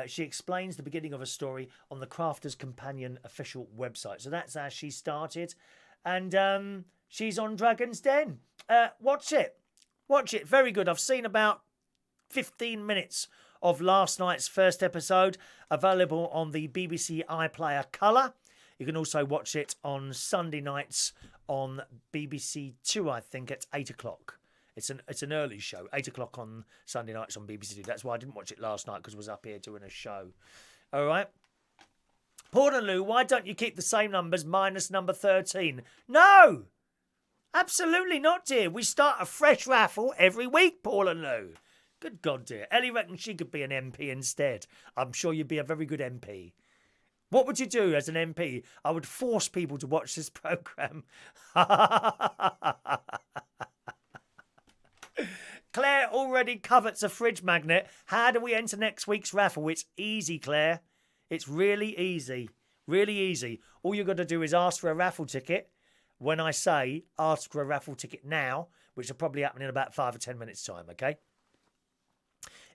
She explains the beginning of a story on the Crafter's Companion official website. So that's how she started. And she's on Dragon's Den. Watch it. Watch it. Very good. I've seen about 15 minutes of last night's first episode, available on the BBC iPlayer Colour. You can also watch it on Sunday nights on BBC Two, I think, at 8 o'clock. It's an early show, 8 o'clock on Sunday nights on BBC Two. That's why I didn't watch it last night, because I was up here doing a show. All right. Paul and Lou, why don't you keep the same numbers minus number 13? No! Absolutely not, dear. We start a fresh raffle every week, Paul and Lou. Good God, dear. Ellie reckons she could be an MP instead. I'm sure you'd be a very good MP. What would you do as an MP? I would force people to watch this programme. Claire already covets a fridge magnet. How do we enter next week's raffle? It's easy, Claire. It's really easy. Really easy. All you've got to do is ask for a raffle ticket. When I say ask for a raffle ticket now, which will probably happen in about 5 or 10 minutes' time, okay?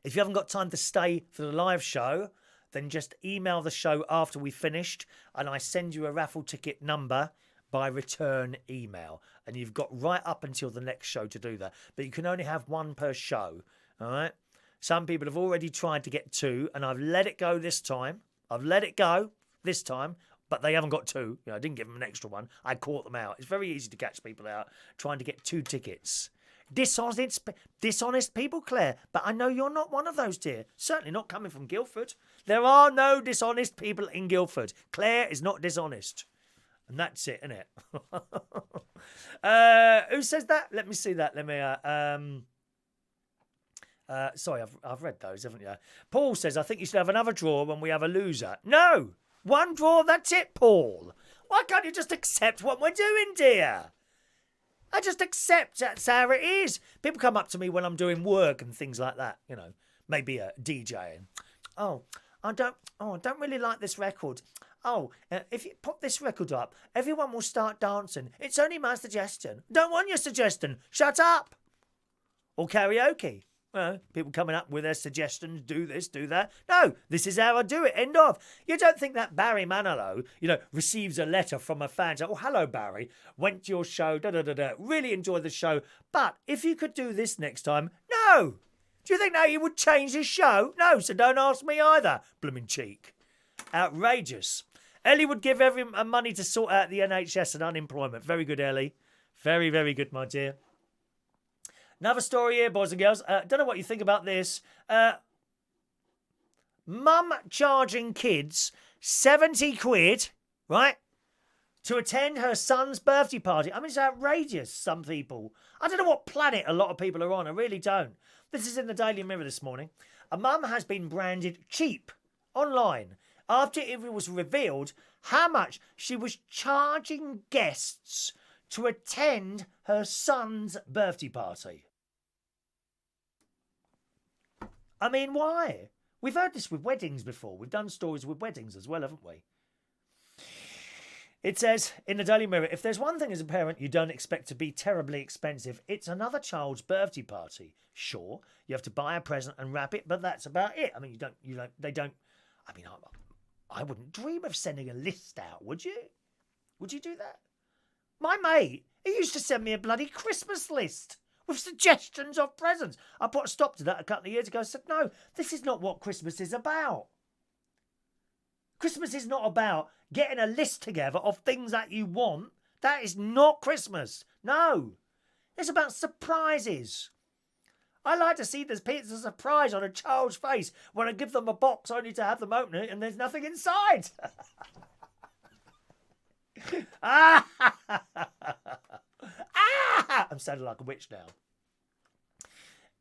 If you haven't got time to stay for the live show, then just email the show after we've finished and I send you a raffle ticket number by return email. And you've got right up until the next show to do that. But you can only have one per show, all right? Some people have already tried to get 2 and I've let it go this time. I've let it go this time, but they haven't got 2. You know, I didn't give them an extra one. I caught them out. It's very easy to catch people out trying to get 2 tickets. Dishonest people, Claire. But I know you're not one of those, dear. Certainly not coming from Guildford. There are no dishonest people in Guildford. Claire is not dishonest. And that's it, isn't it? Who says that? Let me see that. Let me... sorry, I've read those, haven't you? Paul says, I think you should have another draw when we have a loser. No! One draw, that's it, Paul. Why can't you just accept what we're doing, dear? I just accept that's how it is. People come up to me when I'm doing work and things like that, you know, maybe DJing. I don't really like this record. If you pop this record up, everyone will start dancing. It's only my suggestion. Don't want your suggestion. Shut up. Or karaoke. People coming up with their suggestions, do this, do that. No, this is how I do it, end of. You don't think that Barry Manilow, receives a letter from a fan saying, oh, hello, Barry, went to your show, really enjoyed the show, but if you could do this next time, no. Do you think now he would change his show? No, so don't ask me either, blooming cheek. Outrageous. Ellie would give everyone money to sort out the NHS and unemployment. Very good, Ellie. Very, very good, my dear. Another story here, boys and girls. Don't know what you think about this. Mum charging kids 70 quid, right, to attend her son's birthday party. I mean, it's outrageous, some people. I don't know what planet a lot of people are on. I really don't. This is in the Daily Mirror this morning. A mum has been branded cheap online after it was revealed how much she was charging guests to attend her son's birthday party. I mean, why? We've heard this with weddings before. We've done stories with weddings as well, haven't we? It says in the Daily Mirror, if there's one thing as a parent you don't expect to be terribly expensive, it's another child's birthday party. Sure, you have to buy a present and wrap it, but that's about it. I mean, they don't. I mean, I wouldn't dream of sending a list out, would you? Would you do that? My mate, he used to send me a bloody Christmas list with suggestions of presents. I put a stop to that a couple of years ago. I said, no, this is not what Christmas is about. Christmas is not about getting a list together of things that you want. That is not Christmas. No. It's about surprises. I like to see there's a surprise on a child's face when I give them a box only to have them open it and there's nothing inside. I'm sounding like a witch now.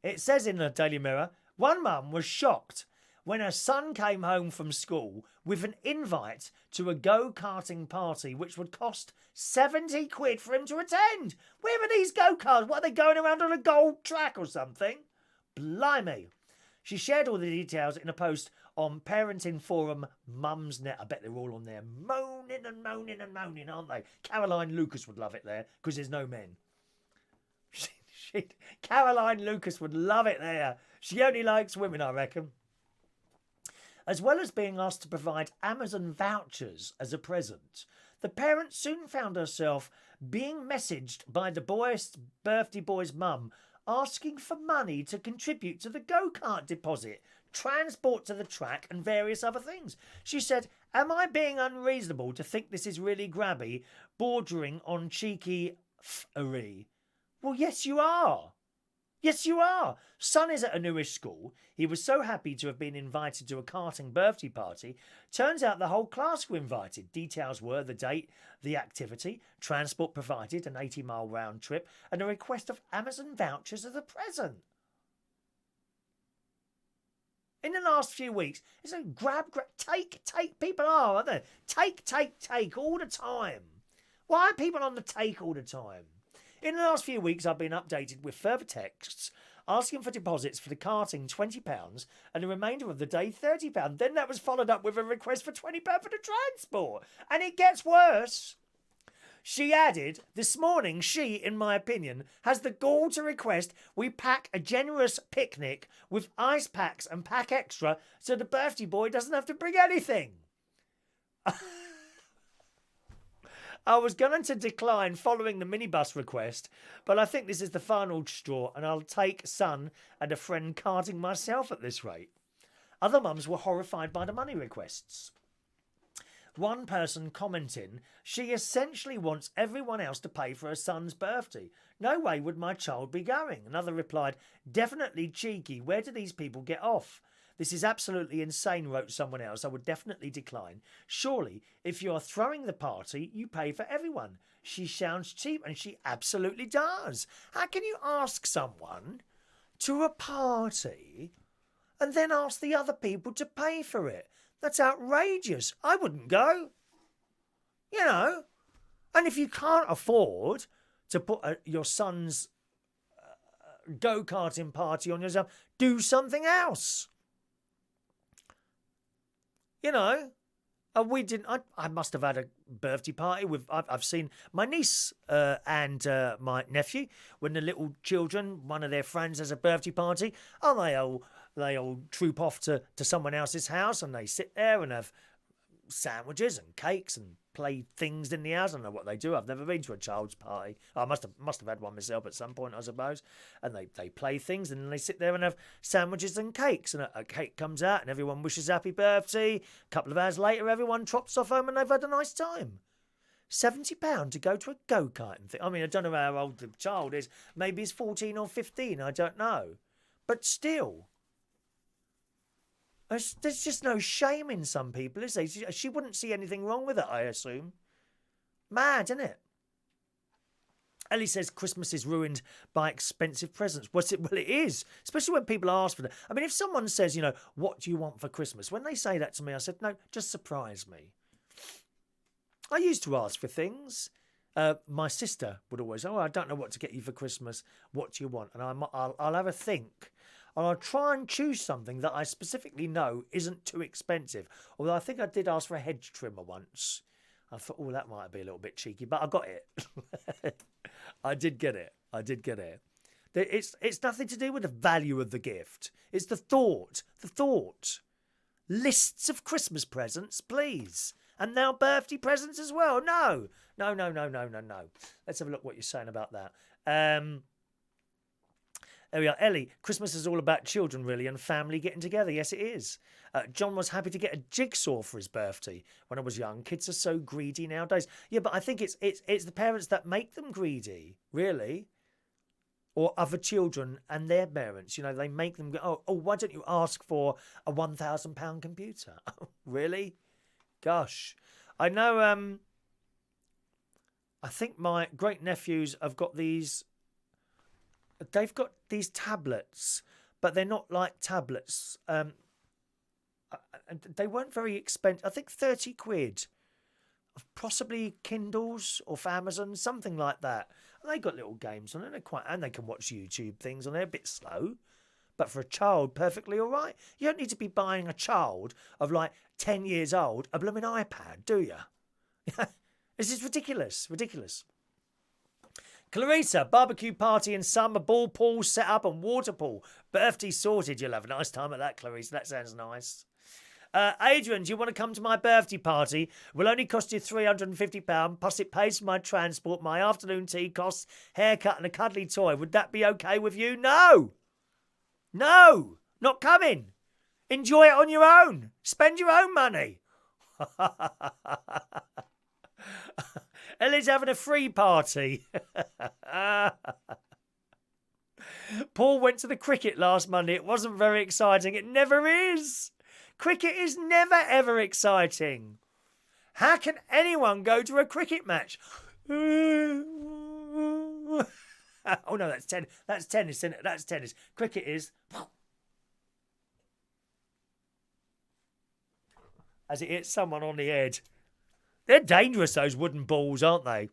It says in the Daily Mirror, one mum was shocked when her son came home from school with an invite to a go-karting party which would cost 70 quid for him to attend. Where are these go-karts? What, are they going around on a gold track or something? Blimey. She shared all the details in a post on parenting forum Mumsnet. I bet they're all on there moaning and moaning and moaning, aren't they? Caroline Lucas would love it there because there's no men. Caroline Lucas would love it there. She only likes women, I reckon. As well as being asked to provide Amazon vouchers as a present, the parent soon found herself being messaged by the birthday boy's mum asking for money to contribute to the go-kart deposit, transport to the track and various other things. She said, am I being unreasonable to think this is really grabby, bordering on cheeky f***ery? Well, yes, you are. Yes, you are. Son is at a newish school. He was so happy to have been invited to a karting birthday party. Turns out the whole class were invited. Details were the date, the activity, transport provided, an 80-mile round trip, and a request of Amazon vouchers as a present. In the last few weeks, it's a grab, take, people are, aren't they? Take all the time. Why are people on the take all the time? In the last few weeks, I've been updated with further texts asking for deposits for the karting £20 and the remainder of the day £30. Then that was followed up with a request for £20 for the transport. And it gets worse. She added, this morning she, in my opinion, has the gall to request we pack a generous picnic with ice packs and pack extra so the birthday boy doesn't have to bring anything. I was going to decline following the minibus request, but I think this is the final straw and I'll take son and a friend karting myself at this rate. Other mums were horrified by the money requests. One person commenting, she essentially wants everyone else to pay for her son's birthday. No way would my child be going. Another replied, definitely cheeky. Where do these people get off? This is absolutely insane, wrote someone else. I would definitely decline. Surely, if you are throwing the party, you pay for everyone. She sounds cheap, and she absolutely does. How can you ask someone to a party and then ask the other people to pay for it? That's outrageous. I wouldn't go. You know. And if you can't afford to put your son's go-karting party on yourself, do something else. You know, we didn't. I must have had a birthday party with. I've seen my niece and my nephew when the little children, one of their friends has a birthday party. Oh, they all troop off to someone else's house and they sit there and have sandwiches and cakes and play things in the house. I don't know what they do. I've never been to a child's party. I must have had one myself at some point, I suppose. And they play things and then they sit there and have sandwiches and cakes. And a cake comes out and everyone wishes happy birthday. A couple of hours later, everyone trots off home and they've had a nice time. £70 to go to a go-karting thing. I mean, I don't know how old the child is. Maybe he's 14 or 15. I don't know. But still, there's just no shame in some people, is there? She wouldn't see anything wrong with it, I assume. Mad, isn't it? Ellie says Christmas is ruined by expensive presents. Well, it is, especially when people ask for that. I mean, if someone says, you know, what do you want for Christmas? When they say that to me, I said, no, just surprise me. I used to ask for things. My sister would always, I don't know what to get you for Christmas. What do you want? And I'll have a think. And I'll try and choose something that I specifically know isn't too expensive. Although I think I did ask for a hedge trimmer once. I thought, oh, that might be a little bit cheeky, but I got it. I did get it. It's nothing to do with the value of the gift. It's the thought. Lists of Christmas presents, please. And now birthday presents as well. No. Let's have a look what you're saying about that. There we are. Ellie, Christmas is all about children, really, and family getting together. Yes, it is. John was happy to get a jigsaw for his birthday when I was young. Kids are so greedy nowadays. Yeah, but I think it's the parents that make them greedy, really. Or other children and their parents. You know, they make them go, oh, why don't you ask for a £1,000 computer? Really? Gosh. I know, I think my great-nephews have got these... They've got these tablets, but they're not like tablets. They weren't very expensive. I think 30 quid. Possibly Kindles or Amazon, something like that. And they got little games on it. And they can watch YouTube things on there. A bit slow. But for a child, perfectly all right. You don't need to be buying a child of like 10 years old a blooming iPad, do you? This is ridiculous. Clarissa, barbecue party in summer, ball pool set up and water pool. Birthday sorted. You'll have a nice time at that, Clarissa. That sounds nice. Adrian, do you want to come to my birthday party? It will only cost you £350, plus it pays for my transport, my afternoon tea costs, haircut and a cuddly toy. Would that be okay with you? No, not coming. Enjoy it on your own. Spend your own money. Ellie's having a free party. Paul went to the cricket last Monday. It wasn't very exciting. It never is. Cricket is never, ever exciting. How can anyone go to a cricket match? Oh, no, that's tennis. That's tennis, isn't it? That's tennis. Cricket is... as it hits someone on the head. They're dangerous, those wooden balls, aren't they?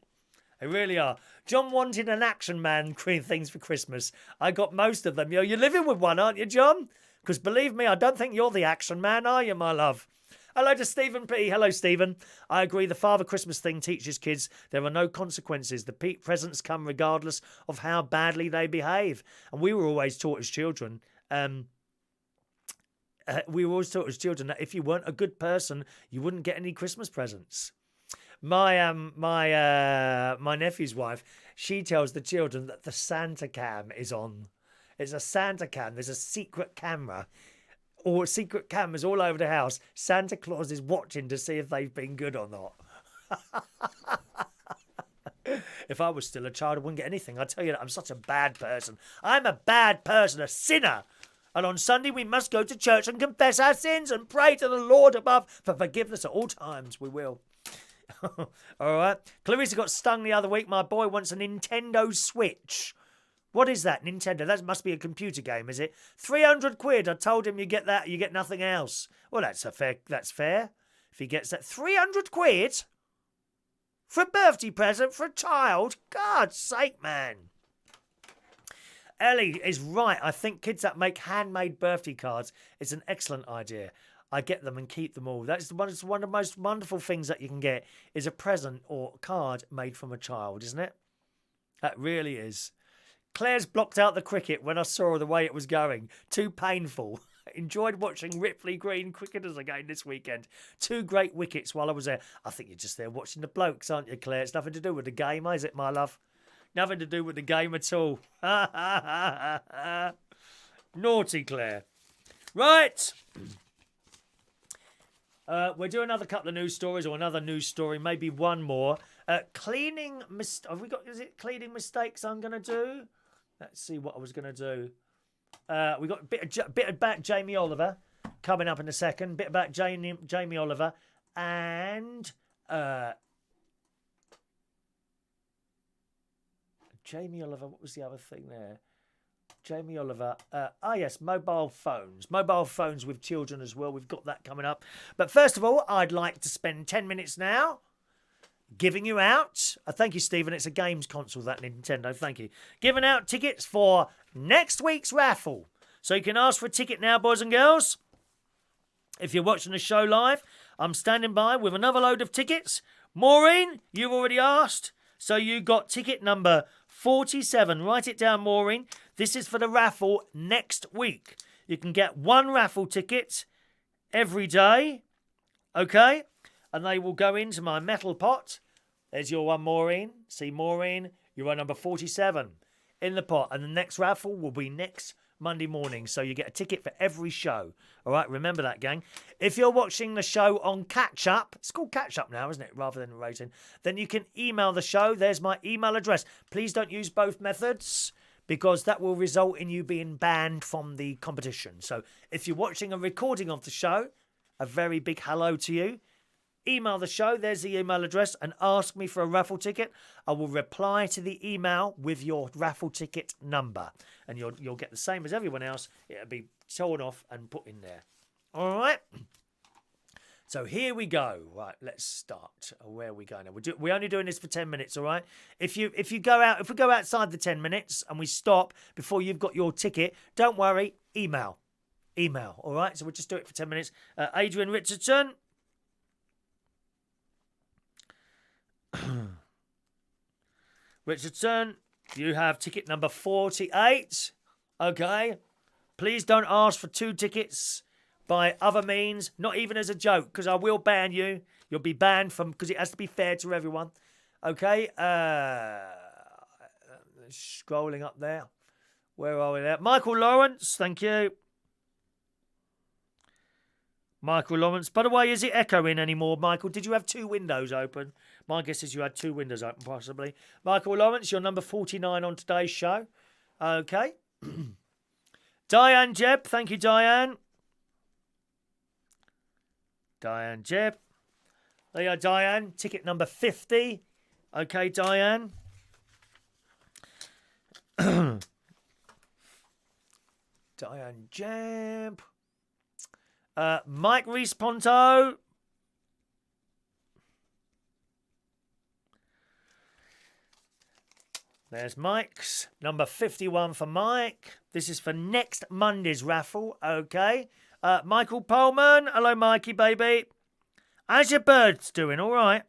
They really are. John wanted an Action Man things for Christmas. I got most of them. You're living with one, aren't you, John? Because believe me, I don't think you're the Action Man, are you, my love? Hello to Stephen P. Hello, Stephen. I agree. The Father Christmas thing teaches kids there are no consequences. The presents come regardless of how badly they behave. And we were always taught as children... that if you weren't a good person, you wouldn't get any Christmas presents. My nephew's wife, she tells the children that the Santa cam is on. It's a Santa cam. There's a secret camera, or secret cameras all over the house. Santa Claus is watching to see if they've been good or not. If I was still a child, I wouldn't get anything. I tell you that I'm such a bad person. I'm a bad person, a sinner. And on Sunday, we must go to church and confess our sins and pray to the Lord above for forgiveness at all times. We will. All right. Clarissa got stung the other week. My boy wants a Nintendo Switch. What is that, Nintendo? That must be a computer game, is it? 300 quid. I told him you get that, you get nothing else. Well, that's fair. If he gets that 300 quid for a birthday present for a child. God's sake, man. Ellie is right. I think kids that make handmade birthday cards is an excellent idea. I get them and keep them all. That's one of the most wonderful things that you can get is a present or card made from a child, isn't it? That really is. Claire's blocked out the cricket when I saw the way it was going. Too painful. Enjoyed watching Ripley Green cricketers again this weekend. 2 great wickets while I was there. I think you're just there watching the blokes, aren't you, Claire? It's nothing to do with the game, is it, my love? Nothing to do with the game at all. Naughty Claire. Right. We'll do another couple of news stories or another news story, maybe one more. Cleaning is it cleaning mistakes I'm going to do? Let's see what I was going to do. We got a bit about Jamie Oliver coming up in a second. Bit about Jamie Oliver and Jamie Oliver. What was the other thing there? Jamie Oliver. Yes, mobile phones. Mobile phones with children as well. We've got that coming up. But first of all, I'd like to spend 10 minutes now giving you out. Thank you, Stephen. It's a games console, that Nintendo. Thank you. Giving out tickets for next week's raffle. So you can ask for a ticket now, boys and girls. If you're watching the show live, I'm standing by with another load of tickets Maureen, you've already asked. So you got ticket number 47. Write it down, Maureen. This is for the raffle next week. You can get one raffle ticket every day. Okay? And they will go into my metal pot. There's your one, Maureen. See, Maureen, you're on number 47 in the pot. And the next raffle will be next Monday morning. So you get a ticket for every show. All right, remember that, gang. If you're watching the show on Catch Up, it's called Catch Up now, isn't it, rather than rating, then you can email the show. There's my email address. Please don't use both methods because that will result in you being banned from the competition. So if you're watching a recording of the show, a very big hello to you. Email the show, there's the email address, and ask me for a raffle ticket. I will reply to the email with your raffle ticket number. And you'll get the same as everyone else. It'll be torn off and put in there. All right? So here we go. Right, let's start. Where are we going now? We're only doing this for 10 minutes, all right? If we go outside the 10 minutes and we stop before you've got your ticket, don't worry, email, all right? So we'll just do it for 10 minutes. Adrian Richardson. Richardson, you have ticket number 48. Okay. Please don't ask for 2 tickets by other means, not even as a joke, because I will ban you. You'll be banned from, because it has to be fair to everyone. Okay. Scrolling up there. Where are we there? Michael Lawrence, thank you. Michael Lawrence. By the way, is it echoing anymore, Michael? Did you have 2 windows open? My guess is you had 2 windows open, possibly. Michael Lawrence, you're number 49 on today's show. Okay. Diane Jebb. Thank you, Diane. Diane Jebb. There you are, Diane. Ticket number 50. Okay, Diane. Diane Jebb. Mike Reese-Ponto. There's Mike's. Number 51 for Mike. This is for next Monday's raffle. Okay. Michael Pullman. Hello, Mikey, baby. How's your birds doing? All right.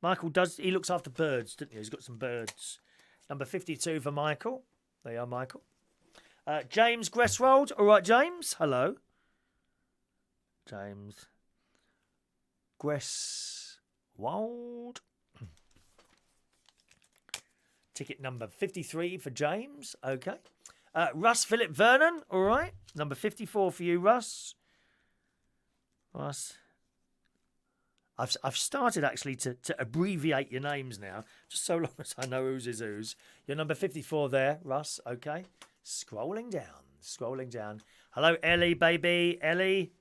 Michael he looks after birds, doesn't he? He's got some birds. Number 52 for Michael. There you are, Michael. James Gresswold. All right, James. Hello. James Gresswold. Ticket number 53 for James. Okay. Russ Philip Vernon. All right. Number 54 for you, Russ. Russ. I've started actually to abbreviate your names now, just so long as I know whose is whose. You're number 54 there, Russ. Okay. Scrolling down. Hello, Ellie, baby. Ellie.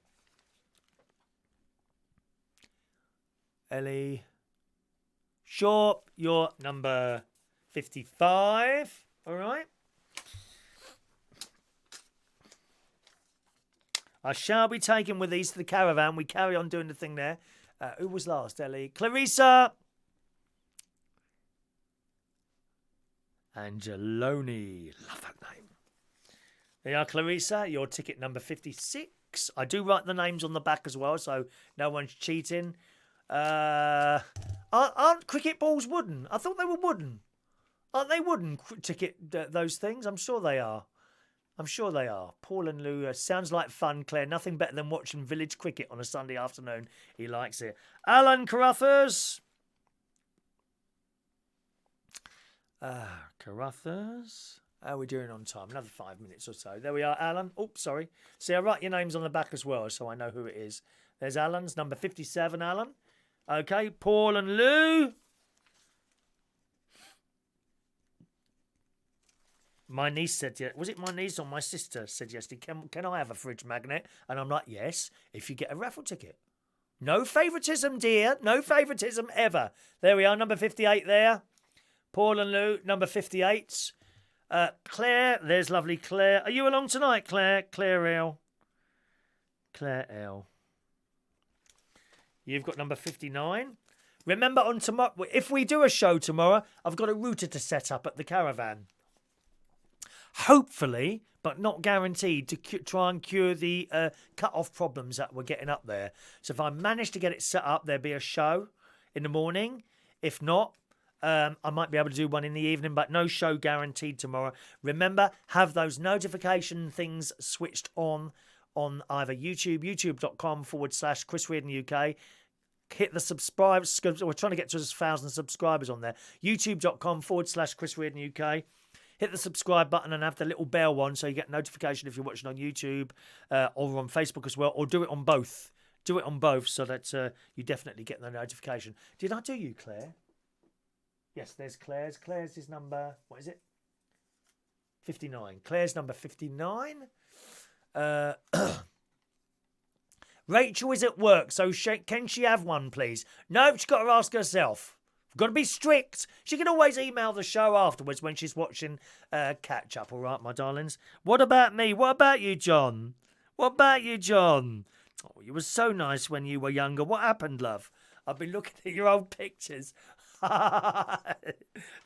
Sure, you're number 55. All right. I shall be taken with these to the caravan. We carry on doing the thing there. Who was last, Ellie? Clarissa. Angeloni. Love that name. There you are, Clarissa. Your ticket number 56. I do write the names on the back as well, so no one's cheating. Aren't cricket balls wooden? I thought they were wooden. Aren't they wooden ticket, those things? I'm sure they are. Paul and Lou, sounds like fun, Claire. Nothing better than watching village cricket on a Sunday afternoon. He likes it. Allan Carruthers. Carruthers. How are we doing on time? Another 5 minutes or so. There we are, Alan. Oops, sorry. See, I write your names on the back as well, so I know who it is. There's Alan's, number 57, Alan. Okay, Paul and Lou. My niece said, was it my niece or my sister said yesterday, can I have a fridge magnet? And I'm like, yes, if you get a raffle ticket. No favouritism, dear. No favouritism ever. There we are, number 58 there. Paul and Lou, number 58. Claire, there's lovely Claire. Are you along tonight, Claire? Claire L. Claire L. You've got number 59. Remember, on tomorrow, if we do a show tomorrow, I've got a router to set up at the caravan. Hopefully, but not guaranteed, to try and cure the cut-off problems that we're getting up there. So if I manage to get it set up, there'll be a show. in the morning. If not, I might be able to do one in the evening, but no show guaranteed tomorrow. Remember, have those notification things switched on either YouTube, youtube.com/Chris Reardon UK. Hit the subscribe. We're trying to get to 1,000 subscribers on there. youtube.com/Chris Reardon UK. Hit the subscribe button and have the little bell on so you get notification if you're watching on YouTube or on Facebook as well, or do it on both. Do it on both so that you definitely get the notification. Did I do you, Claire? Yes, there's Claire's. Claire's is number, what is it? 59. Claire's number 59. Rachel is at work, so can she have one, please? No, she's got to ask herself. Got to be strict. She can always email the show afterwards when she's watching catch up. All right, my darlings. What about me? What about you, John? What about you, John? Oh, you were so nice when you were younger. What happened, love? I've been looking at your old pictures. There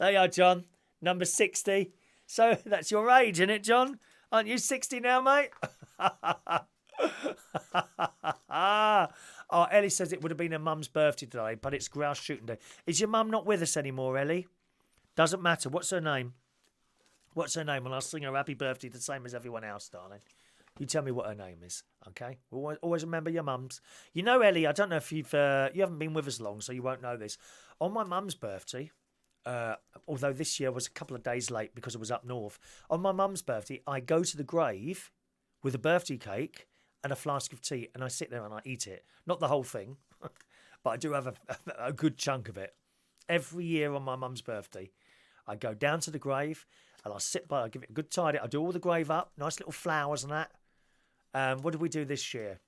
you are, John. Number 60. So that's your age, isn't it, John? Aren't you 60 now, mate? Oh, Ellie says it would have been her mum's birthday today, but it's grouse shooting day. Is your mum not with us anymore, Ellie? Doesn't matter. What's her name? What's her name? And I'll sing her happy birthday the same as everyone else, darling. You tell me what her name is, okay? Always remember your mums. You know, Ellie, I don't know if you haven't been with us long, so you won't know this. On my mum's birthday, although this year was a couple of days late because it was up north, on my mum's birthday, I go to the grave with a birthday cake and a flask of tea, and I sit there and I eat it. Not the whole thing, but I do have a good chunk of it. Every year on my mum's birthday, I go down to the grave and I sit by, I give it a good tidy. I do all the grave up, nice little flowers and that. What did we do this year?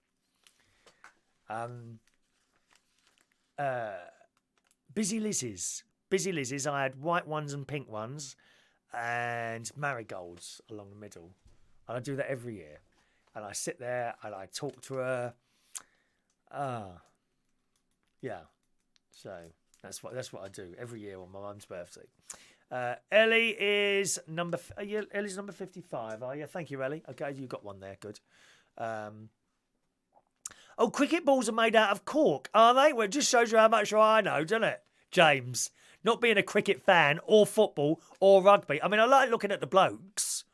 Busy Lizzie's. Busy Lizzie's. I had white ones and pink ones and marigolds along the middle. And I do that every year. And I sit there and I talk to her. Yeah. So that's what I do every year on my mum's birthday. Ellie is Ellie's number 55. Oh yeah, thank you, Ellie. Okay, you got one there. Good. Oh, cricket balls are made out of cork, are they? Well, it just shows you how much I know, doesn't it, James? Not being a cricket fan or football or rugby. I mean, I like looking at the blokes.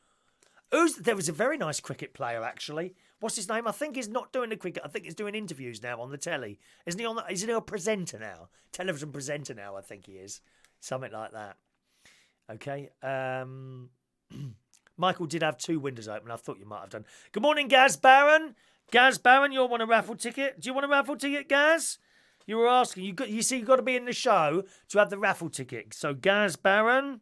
There was a very nice cricket player, actually. What's his name? I think he's not doing the cricket. I think he's doing interviews now on the telly. Isn't he isn't he a presenter now? Television presenter now, I think he is. Something like that. Okay. Michael did have 2 windows open. I thought you might have done. Good morning, Gaz Barron. Gaz Barron, you want a raffle ticket? Do you want a raffle ticket, Gaz? You were asking. You see, you've got to be in the show to have the raffle ticket. So, Gaz Barron.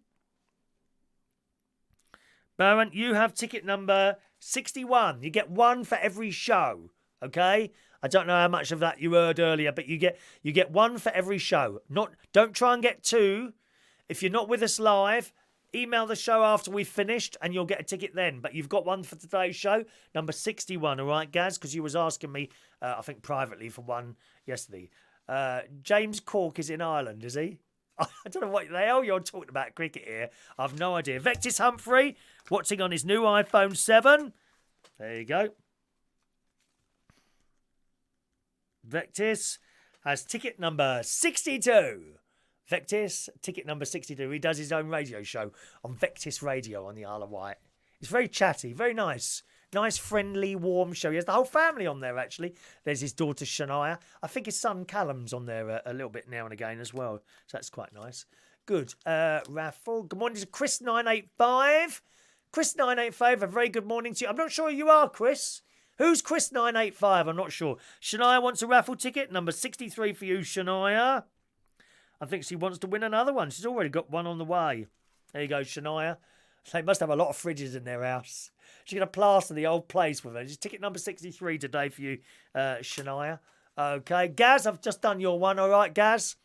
Barron, you have ticket number 61. You get 1 for every show. Okay? I don't know how much of that you heard earlier, but you get 1 for every show. Don't try and get 2. If you're not with us live, email the show after we've finished and you'll get a ticket then. But you've got 1 for today's show, number 61, all right, Gaz? Because you was asking me, I think privately, for 1 yesterday. James Cork is in Ireland, is he? I don't know what the hell you're talking about cricket here. I've no idea. Vectis Humpty, watching on his new iPhone 7. There you go. Vectis has ticket number 62. Vectis, ticket number 62. He does his own radio show on Vectis Radio on the Isle of Wight. It's very chatty, very nice. Nice, friendly, warm show. He has the whole family on there, actually. There's his daughter, Shania. I think his son, Callum's on there a little bit now and again as well. So that's quite nice. Good. Raffle. Good morning to Chris985. Chris985, a very good morning to you. I'm not sure who you are, Chris. Who's Chris985? I'm not sure. Shania wants a raffle ticket. Number 63 for you, Shania. I think she wants to win another one. She's already got one on the way. There you go, Shania. They must have a lot of fridges in their house. She's going to plaster the old place with her. Just ticket number 63 today for you, Shania. Okay, Gaz, I've just done your one. All right, Gaz.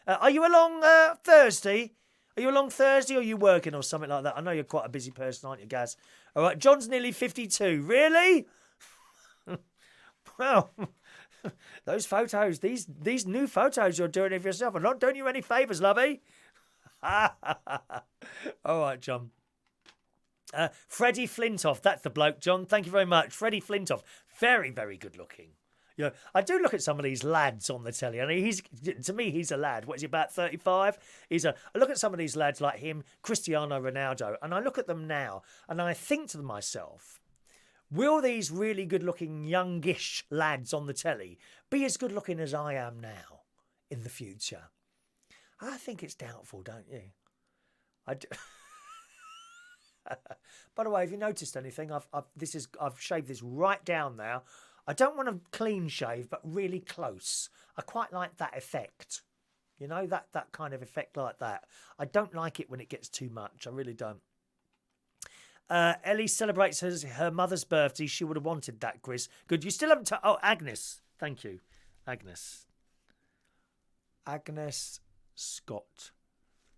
Are you along Thursday? Are you along Thursday or are you working or something like that? I know you're quite a busy person, aren't you, Gaz? All right, John's nearly 52. Really? Well, those photos, these new photos you're doing of yourself are not doing you any favours, lovey. All right, John. Freddie Flintoff, that's the bloke, John. Thank you very much. Freddie Flintoff, very, very good looking. Yeah, I do look at some of these lads on the telly, and to me he's a lad. What is he, about 35? I look at some of these lads like him, Cristiano Ronaldo, and I look at them now, and I think to myself, will these really good-looking youngish lads on the telly be as good-looking as I am now in the future? I think it's doubtful, don't you? I do. By the way, have you noticed anything? I've shaved this right down now. I don't want a clean shave, but really close. I quite like that effect. You know, that kind of effect like that. I don't like it when it gets too much. I really don't. Ellie celebrates her mother's birthday. She would have wanted that, Chris. Good. You still haven't... Oh, Agnes. Thank you. Agnes Scott.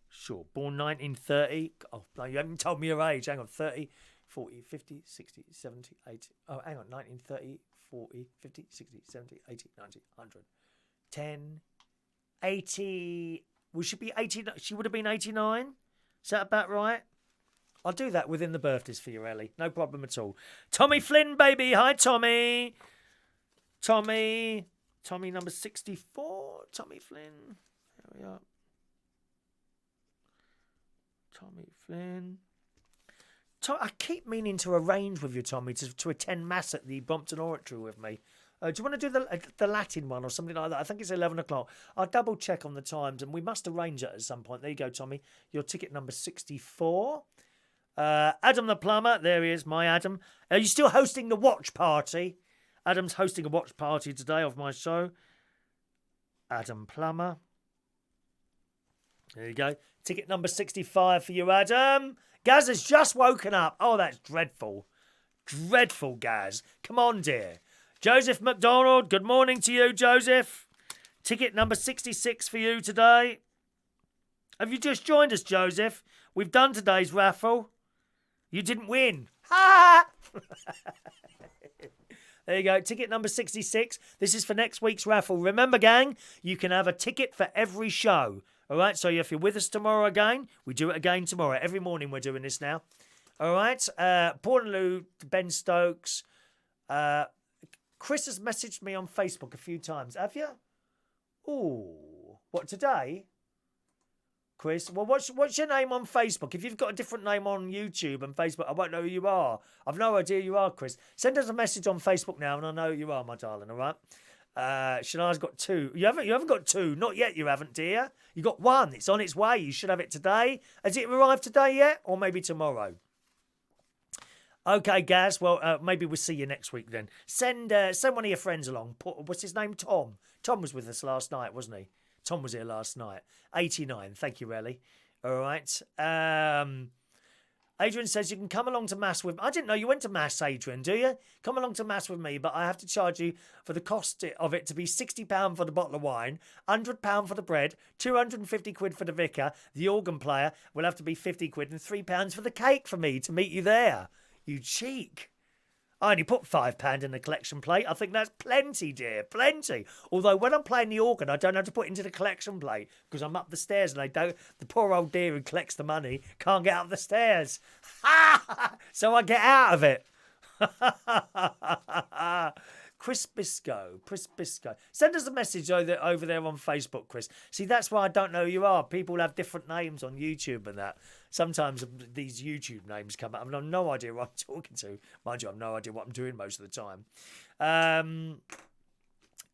Sure. Born 1930. Oh, no, you haven't told me your age. Hang on. 30, 40, 50, 60, 70, 80. Oh, hang on. 1930, 40, 50, 60, 70, 80, 90, 100. 10, 80. Well, she be 80. She would have been 89. Is that about right? I'll do that within the birthdays for you, Ellie. No problem at all. Tommy Flynn, baby. Hi, Tommy. Tommy number 64. Tommy Flynn. There we are. Tommy Flynn. I keep meaning to arrange with you, Tommy, to attend Mass at the Brompton Oratory with me. Do you want to do the Latin one or something like that? I think it's 11 o'clock. I'll double check on the times, and we must arrange it at some point. There you go, Tommy. Your ticket number 64. Adam the plumber. There he is, my Adam. Are you still hosting the watch party? Adam's hosting a watch party today of my show. Adam Plumber. There you go. Ticket number 65 for you, Adam. Gaz has just woken up. Oh, that's dreadful. Dreadful, Gaz. Come on, dear. Joseph McDonald. Good morning to you, Joseph. Ticket number 66 for you today. Have you just joined us, Joseph? We've done today's raffle. You didn't win. Ha! There you go. Ticket number 66. This is for next week's raffle. Remember, gang, you can have a ticket for every show. All right, so if you're with us tomorrow again, we do it again tomorrow. Every morning we're doing this now. All right, Portaloo, Ben Stokes. Chris has messaged me on Facebook a few times. Have you? Ooh, what, today? Chris, well, what's your name on Facebook? If you've got a different name on YouTube and Facebook, I won't know who you are. I've no idea who you are, Chris. Send us a message on Facebook now and I know who you are, my darling, all right? Shania's got 2. You haven't got 2. Not yet, you haven't, dear. You got 1. It's on its way. You should have it today. Has it arrived today yet? Or maybe tomorrow? Okay, Gaz. Well, maybe we'll see you next week then. Send one of your friends along. What's his name? Tom. Tom was with us last night, wasn't he? Tom was here last night. 89. Thank you, Ellie. All right. Adrian says you can come along to Mass with... I didn't know you went to Mass, Adrian, do you? Come along to Mass with me, but I have to charge you for the cost of it to be £60 for the bottle of wine, £100 for the bread, 250 quid for the vicar, the organ player will have to be 50 quid and £3 for the cake for me to meet you there. You cheek. I only put £5 in the collection plate. I think that's plenty, dear, plenty. Although when I'm playing the organ, I don't have to put it into the collection plate because I'm up the stairs and the poor old dear who collects the money can't get up the stairs. So I get out of it. Chris Bisco. Send us a message over there on Facebook, Chris. See, that's why I don't know who you are. People have different names on YouTube and that. Sometimes these YouTube names come up. I mean, I've no idea what I'm talking to. Mind you, I've no idea what I'm doing most of the time.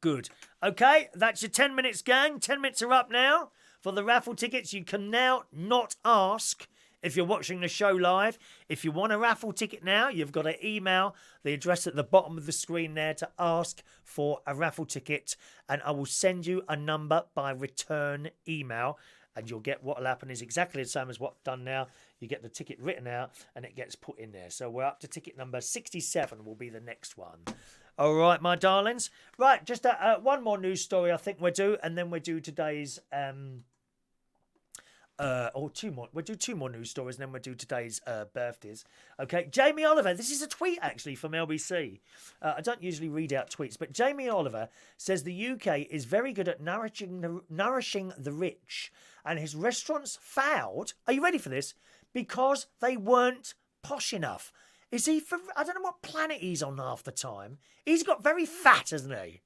Good. Okay, that's your 10 minutes, gang. 10 minutes are up now. For the raffle tickets, you can now not ask if you're watching the show live. If you want a raffle ticket now, you've got to email the address at the bottom of the screen there to ask for a raffle ticket, and I will send you a number by return email, and you'll get what will happen is exactly the same as what's done now. You get the ticket written out and it gets put in there. So we're up to ticket number 67 will be the next one. All right, my darlings. Right, just one more news story I think we'll do, and then we'll do today's... or 2 more. We'll do 2 more news stories and then we'll do today's birthdays. Okay, Jamie Oliver. This is a tweet actually from LBC. I don't usually read out tweets, but Jamie Oliver says the UK is very good at nourishing the rich, and his restaurants failed. Are you ready for this? Because they weren't posh enough. Is he from... I don't know what planet he's on half the time. He's got very fat, hasn't he?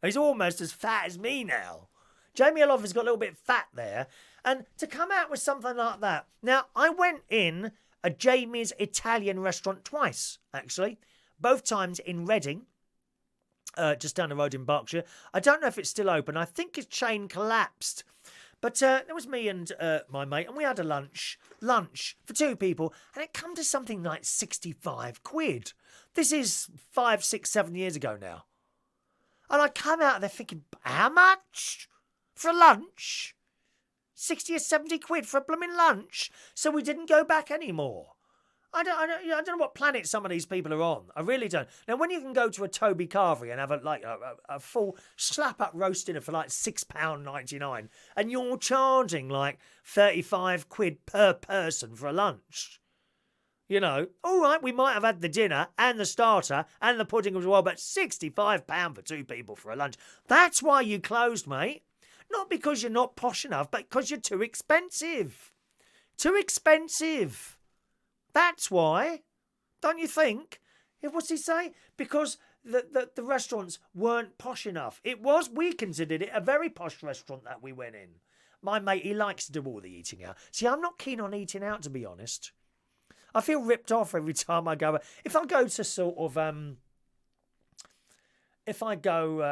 He's almost as fat as me now. Jamie Oliver's got a little bit fat there. And to come out with something like that. Now, I went in a Jamie's Italian restaurant twice, actually. Both times in Reading, just down the road in Berkshire. I don't know if it's still open. I think its chain collapsed. But it was me and my mate, and we had a lunch for 2 people, and it come to something like 65 quid. This is 5, 6, 7 years ago now. And I come out of there thinking, how much? For a lunch? 60 or 70 quid for a blooming lunch? So we didn't go back anymore. I don't know what planet some of these people are on. I really don't. Now, when you can go to a Toby Carvery and have a full slap-up roast dinner for like £6.99 and you're charging like 35 quid per person for a lunch. You know, all right, we might have had the dinner and the starter and the pudding as well, but £65 for 2 people for a lunch. That's why you closed, mate. Not because you're not posh enough, but because you're too expensive. Too expensive. That's why. Don't you think? What's he say? Because the restaurants weren't posh enough. It was, we considered it a very posh restaurant that we went in. My mate, he likes to do all the eating out. See, I'm not keen on eating out, to be honest. I feel ripped off every time I go. If I go to sort of,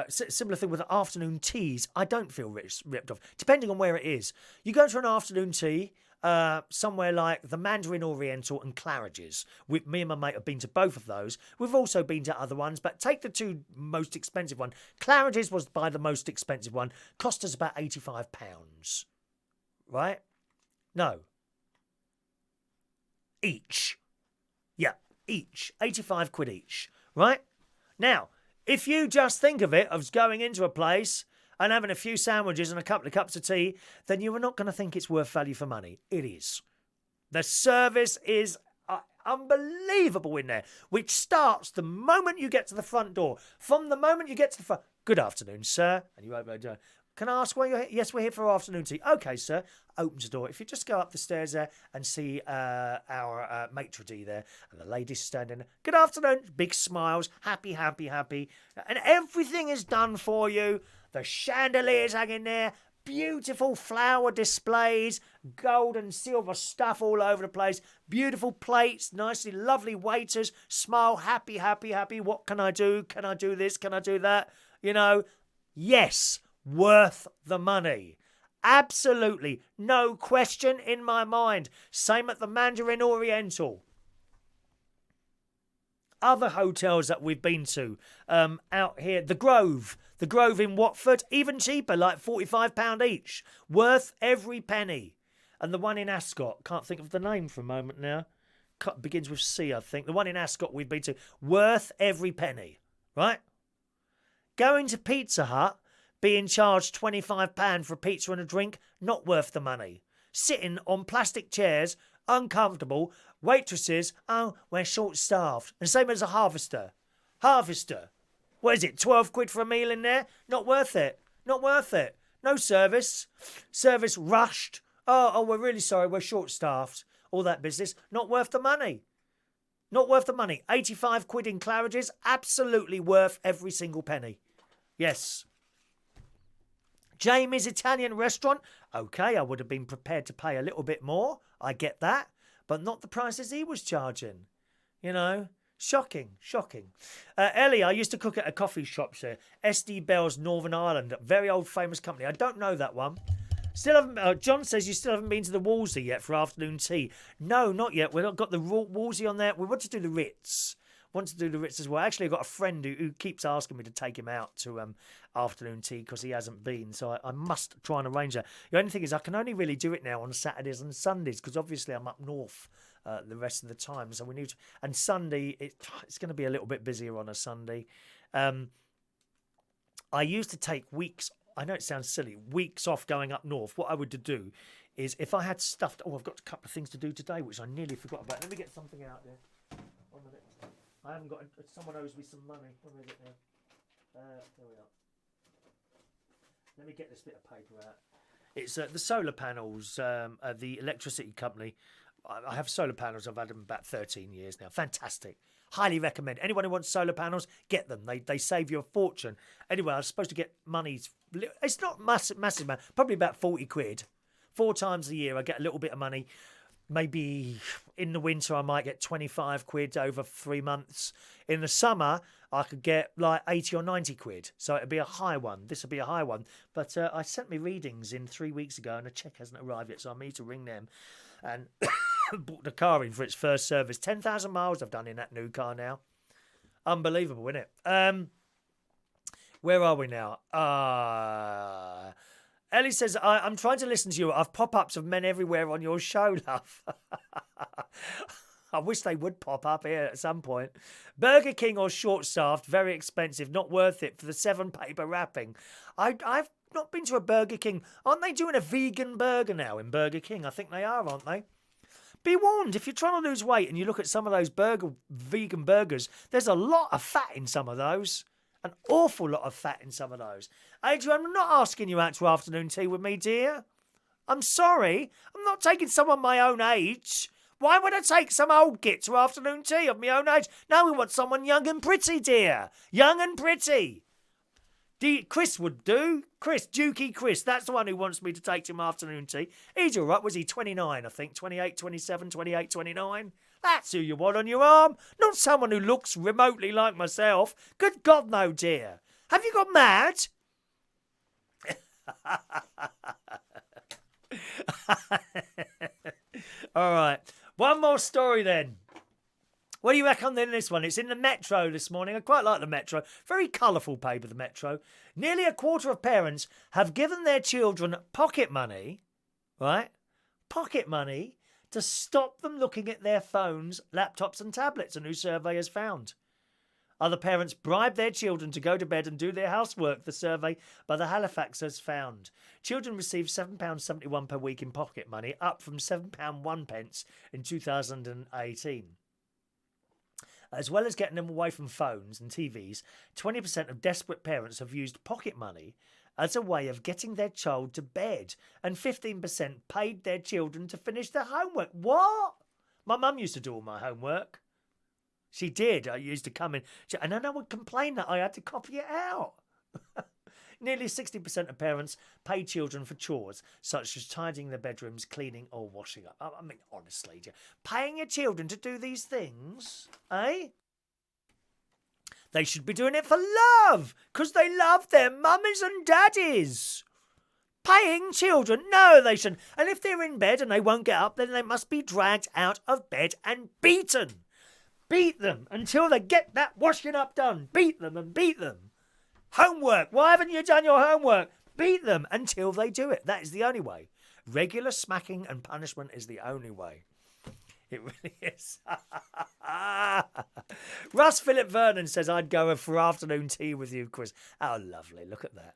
similar thing with afternoon teas, I don't feel ripped off, depending on where it is. You go to an afternoon tea, somewhere like the Mandarin Oriental and Claridge's. Me and my mate have been to both of those. We've also been to other ones, but take the 2 most expensive one. Claridge's was by the most expensive one. Cost us about £85. Right? No. Each. Yeah, each. 85 quid each. Right? Now, if you just think of it as going into a place and having a few sandwiches and a couple of cups of tea, then you are not going to think it's worth value for money. It is. The service is unbelievable in there, which starts the moment you get to the front door. From the moment you get to the front, good afternoon, sir. And you open the door. Can I ask why you're here? Yes, we're here for afternoon tea. Okay, sir. Opens the door. If you just go up the stairs there and see our maitre d' there, and the lady's standing there. Good afternoon. Big smiles. Happy, happy, happy. And everything is done for you. The chandeliers hanging there. Beautiful flower displays. Gold and silver stuff all over the place. Beautiful plates. Nicely lovely waiters. Smile. Happy, happy, happy. What can I do? Can I do this? Can I do that? You know, yes. Worth the money. Absolutely. No question in my mind. Same at the Mandarin Oriental. Other hotels that we've been to out here. The Grove in Watford. Even cheaper, like £45 each. Worth every penny. And the one in Ascot. Can't think of the name for a moment now. Begins with C, I think. The one in Ascot we've been to. Worth every penny. Right? Going to Pizza Hut. Being charged £25 for a pizza and a drink, not worth the money. Sitting on plastic chairs, uncomfortable, waitresses, oh, we're short-staffed. And same as a Harvester. Harvester. What is it, 12 quid for a meal in there? Not worth it. Not worth it. No service. Service rushed. Oh, we're really sorry, we're short-staffed. All that business, not worth the money. Not worth the money. 85 quid in Claridge's, absolutely worth every single penny. Yes. Jamie's Italian restaurant. Okay, I would have been prepared to pay a little bit more. I get that. But not the prices he was charging. You know, shocking, shocking. Ellie, I used to cook at a coffee shop here. SD Bell's Northern Ireland. A very old famous company. I don't know that one. Still haven't. John says you still haven't been to the Wolsey yet for afternoon tea. No, not yet. We've not got the Wolsey on there. We want to do the Ritz. Want to do the Ritz as well. Actually, I've got a friend who keeps asking me to take him out to afternoon tea because he hasn't been. So I must try and arrange that. The only thing is I can only really do it now on Saturdays and Sundays because obviously I'm up north the rest of the time. So we need to. And Sunday, it's going to be a little bit busier on a Sunday. I used to take weeks. I know it sounds silly. Weeks off going up north. What I would do is if I had stuff. I've got a couple of things to do today, which I nearly forgot about. Let me get something out there. 1 minute. I haven't got. Someone owes me some money. Where is it now? There we are. Let me get this bit of paper out. It's the solar panels. The electricity company. I have solar panels. I've had them about 13 years now. Fantastic. Highly recommend. Anyone who wants solar panels, get them. They save you a fortune. Anyway, I was supposed to get money. It's not massive, man. Probably about 40 quid. 4 times a year, I get a little bit of money. Maybe in the winter, I might get 25 quid over 3 months. In the summer, I could get like 80 or 90 quid. So it'd be a high one. This would be a high one. But I sent me readings in 3 weeks ago and a cheque hasn't arrived yet. So I need to ring them and book the car in for its first service. 10,000 miles I've done in that new car now. Unbelievable, isn't it? Where are we now? Ellie says, I'm trying to listen to you. I've pop-ups of men everywhere on your show, love. I wish they would pop up here at some point. Burger King or short-staffed, very expensive, not worth it for the 7 paper wrapping. I've not been to a Burger King. Aren't they doing a vegan burger now in Burger King? I think they are, aren't they? Be warned, if you're trying to lose weight and you look at some of those vegan burgers, there's a lot of fat in some of those. An awful lot of fat in some of those. Adrian, I'm not asking you out to afternoon tea with me, dear. I'm sorry. I'm not taking someone my own age. Why would I take some old git to afternoon tea of my own age? No, we want someone young and pretty, dear. Young and pretty. Chris would do. Dukey Chris. That's the one who wants me to take to him afternoon tea. He's all right. Was he 29, I think? 28, 27, 28, 29? That's who you want on your arm. Not someone who looks remotely like myself. Good God, no, dear. Have you got mad? All right. One more story then. What do you reckon then this one? It's in the Metro this morning. I quite like the Metro. Very colourful paper, the Metro. Nearly a quarter of parents have given their children pocket money, right? Pocket money to stop them looking at their phones, laptops and tablets, a new survey has found. Other parents bribe their children to go to bed and do their housework, the survey by the Halifax has found. Children receive £7.71 per week in pocket money, up from £7.01 in 2018. As well as getting them away from phones and TVs, 20% of desperate parents have used pocket money as a way of getting their child to bed, and 15% paid their children to finish their homework. What? My mum used to do all my homework. She did. I used to come in, and then I would complain that I had to copy it out. Nearly 60% of parents pay children for chores, such as tidying their bedrooms, cleaning or washing up. I mean, honestly, paying your children to do these things, eh? They should be doing it for love, because they love their mummies and daddies. Paying children? No, they shouldn't. And if they're in bed and they won't get up, then they must be dragged out of bed and beaten. Beat them until they get that washing up done. Beat them and beat them. Homework. Why haven't you done your homework? Beat them until they do it. That is the only way. Regular smacking and punishment is the only way. It really is. Russ Philip Vernon says, I'd go for afternoon tea with you, Chris. Oh, lovely. Look at that.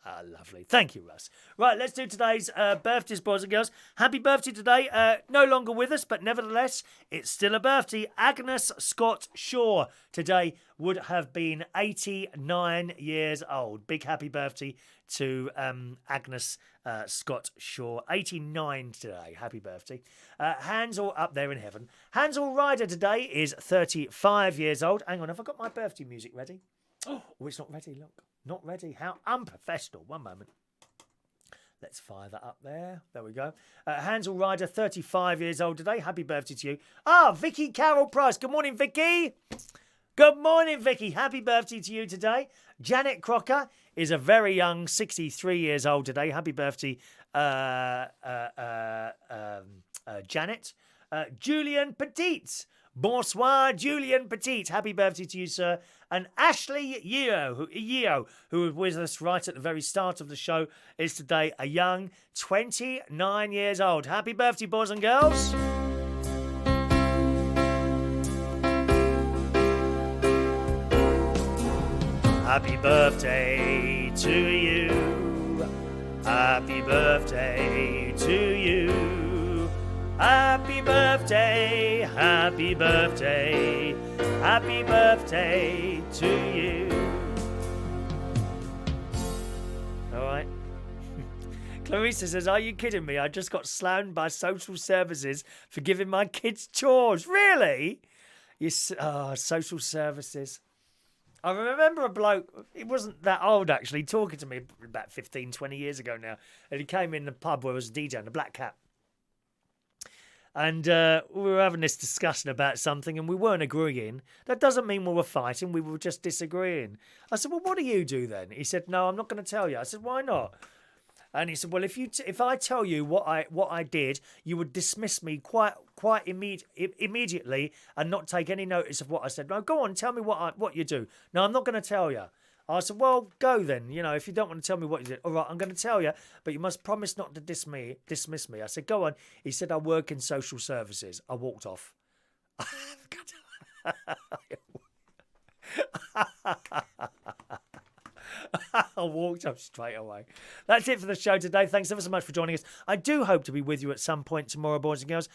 Ah, lovely. Thank you, Russ. Right, let's do today's birthdays, boys and girls. Happy birthday today. No longer with us, but nevertheless, it's still a birthday. Agnes Scott Shaw today would have been 89 years old. Big happy birthday to Agnes Scott Shaw. 89 today. Happy birthday. Hansel up there in heaven. Hansel Ryder today is 35 years old. Hang on, have I got my birthday music ready? Oh, it's not ready, look. Not ready. How unprofessional. One moment. Let's fire that up there. There we go. Hansel Ryder, 35 years old today. Happy birthday to you. Ah, Vicky Carroll Price. Good morning, Vicky. Good morning, Vicky. Happy birthday to you today. Janet Crocker is a very young 63 years old today. Happy birthday, Janet. Julian Petite. Bonsoir, Julian Petit. Happy birthday to you, sir. And Ashley Yeo, who was with us right at the very start of the show, is today a young 29 years old. Happy birthday, boys and girls. Happy birthday to you. Happy birthday to you. Happy birthday, happy birthday, happy birthday to you. All right. Clarissa says, are you kidding me? I just got slammed by social services for giving my kids chores. Really? Social services. I remember a bloke, he wasn't that old actually, talking to me about 15, 20 years ago now. And he came in the pub where I was DJing, the Black Cat. And we were having this discussion about something and we weren't agreeing. That doesn't mean we were fighting, we were just disagreeing. I said, well, what do you do then? He said, no, I'm not going to tell you. I said, why not? And he said, well, if I tell you what I did, you would dismiss me quite immediately and not take any notice of what I said. No, go on, tell me what you do. No, I'm not going to tell you. I said, well, go then. You know, if you don't want to tell me what you did, all right, I'm going to tell you, but you must promise not to dismiss me. I said, go on. He said, I work in social services. I walked off. I walked up straight away. That's it for the show today. Thanks ever so much for joining us. I do hope to be with you at some point tomorrow, boys and girls.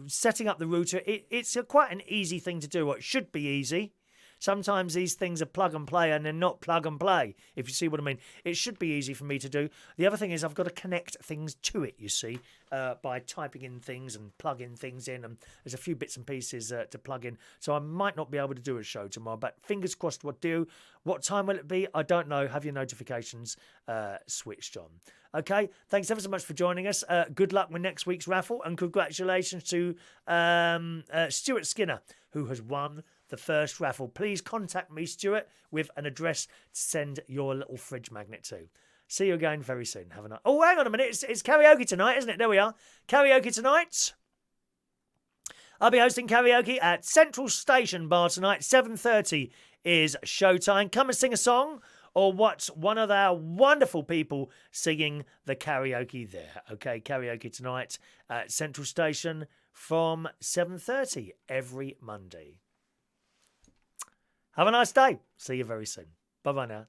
Setting up the router, it's quite an easy thing to do, or it should be easy. Sometimes these things are plug and play and they're not plug and play, if you see what I mean. It should be easy for me to do. The other thing is I've got to connect things to it, you see, by typing in things and plugging things in. And there's a few bits and pieces to plug in. So I might not be able to do a show tomorrow, but fingers crossed what do. What time will it be? I don't know. Have your notifications switched on. Okay, thanks ever so much for joining us. Good luck with next week's raffle and congratulations to Stuart Skinner, who has won the first raffle. Please contact me, Stuart, with an address to send your little fridge magnet to. See you again very soon. Have a night. Oh, hang on a minute. It's karaoke tonight, isn't it? There we are. Karaoke tonight. I'll be hosting karaoke at Central Station Bar tonight. 7:30 is showtime. Come and sing a song or watch one of our wonderful people singing the karaoke there. Okay, karaoke tonight at Central Station from 7:30 every Monday. Have a nice day. See you very soon. Bye-bye now.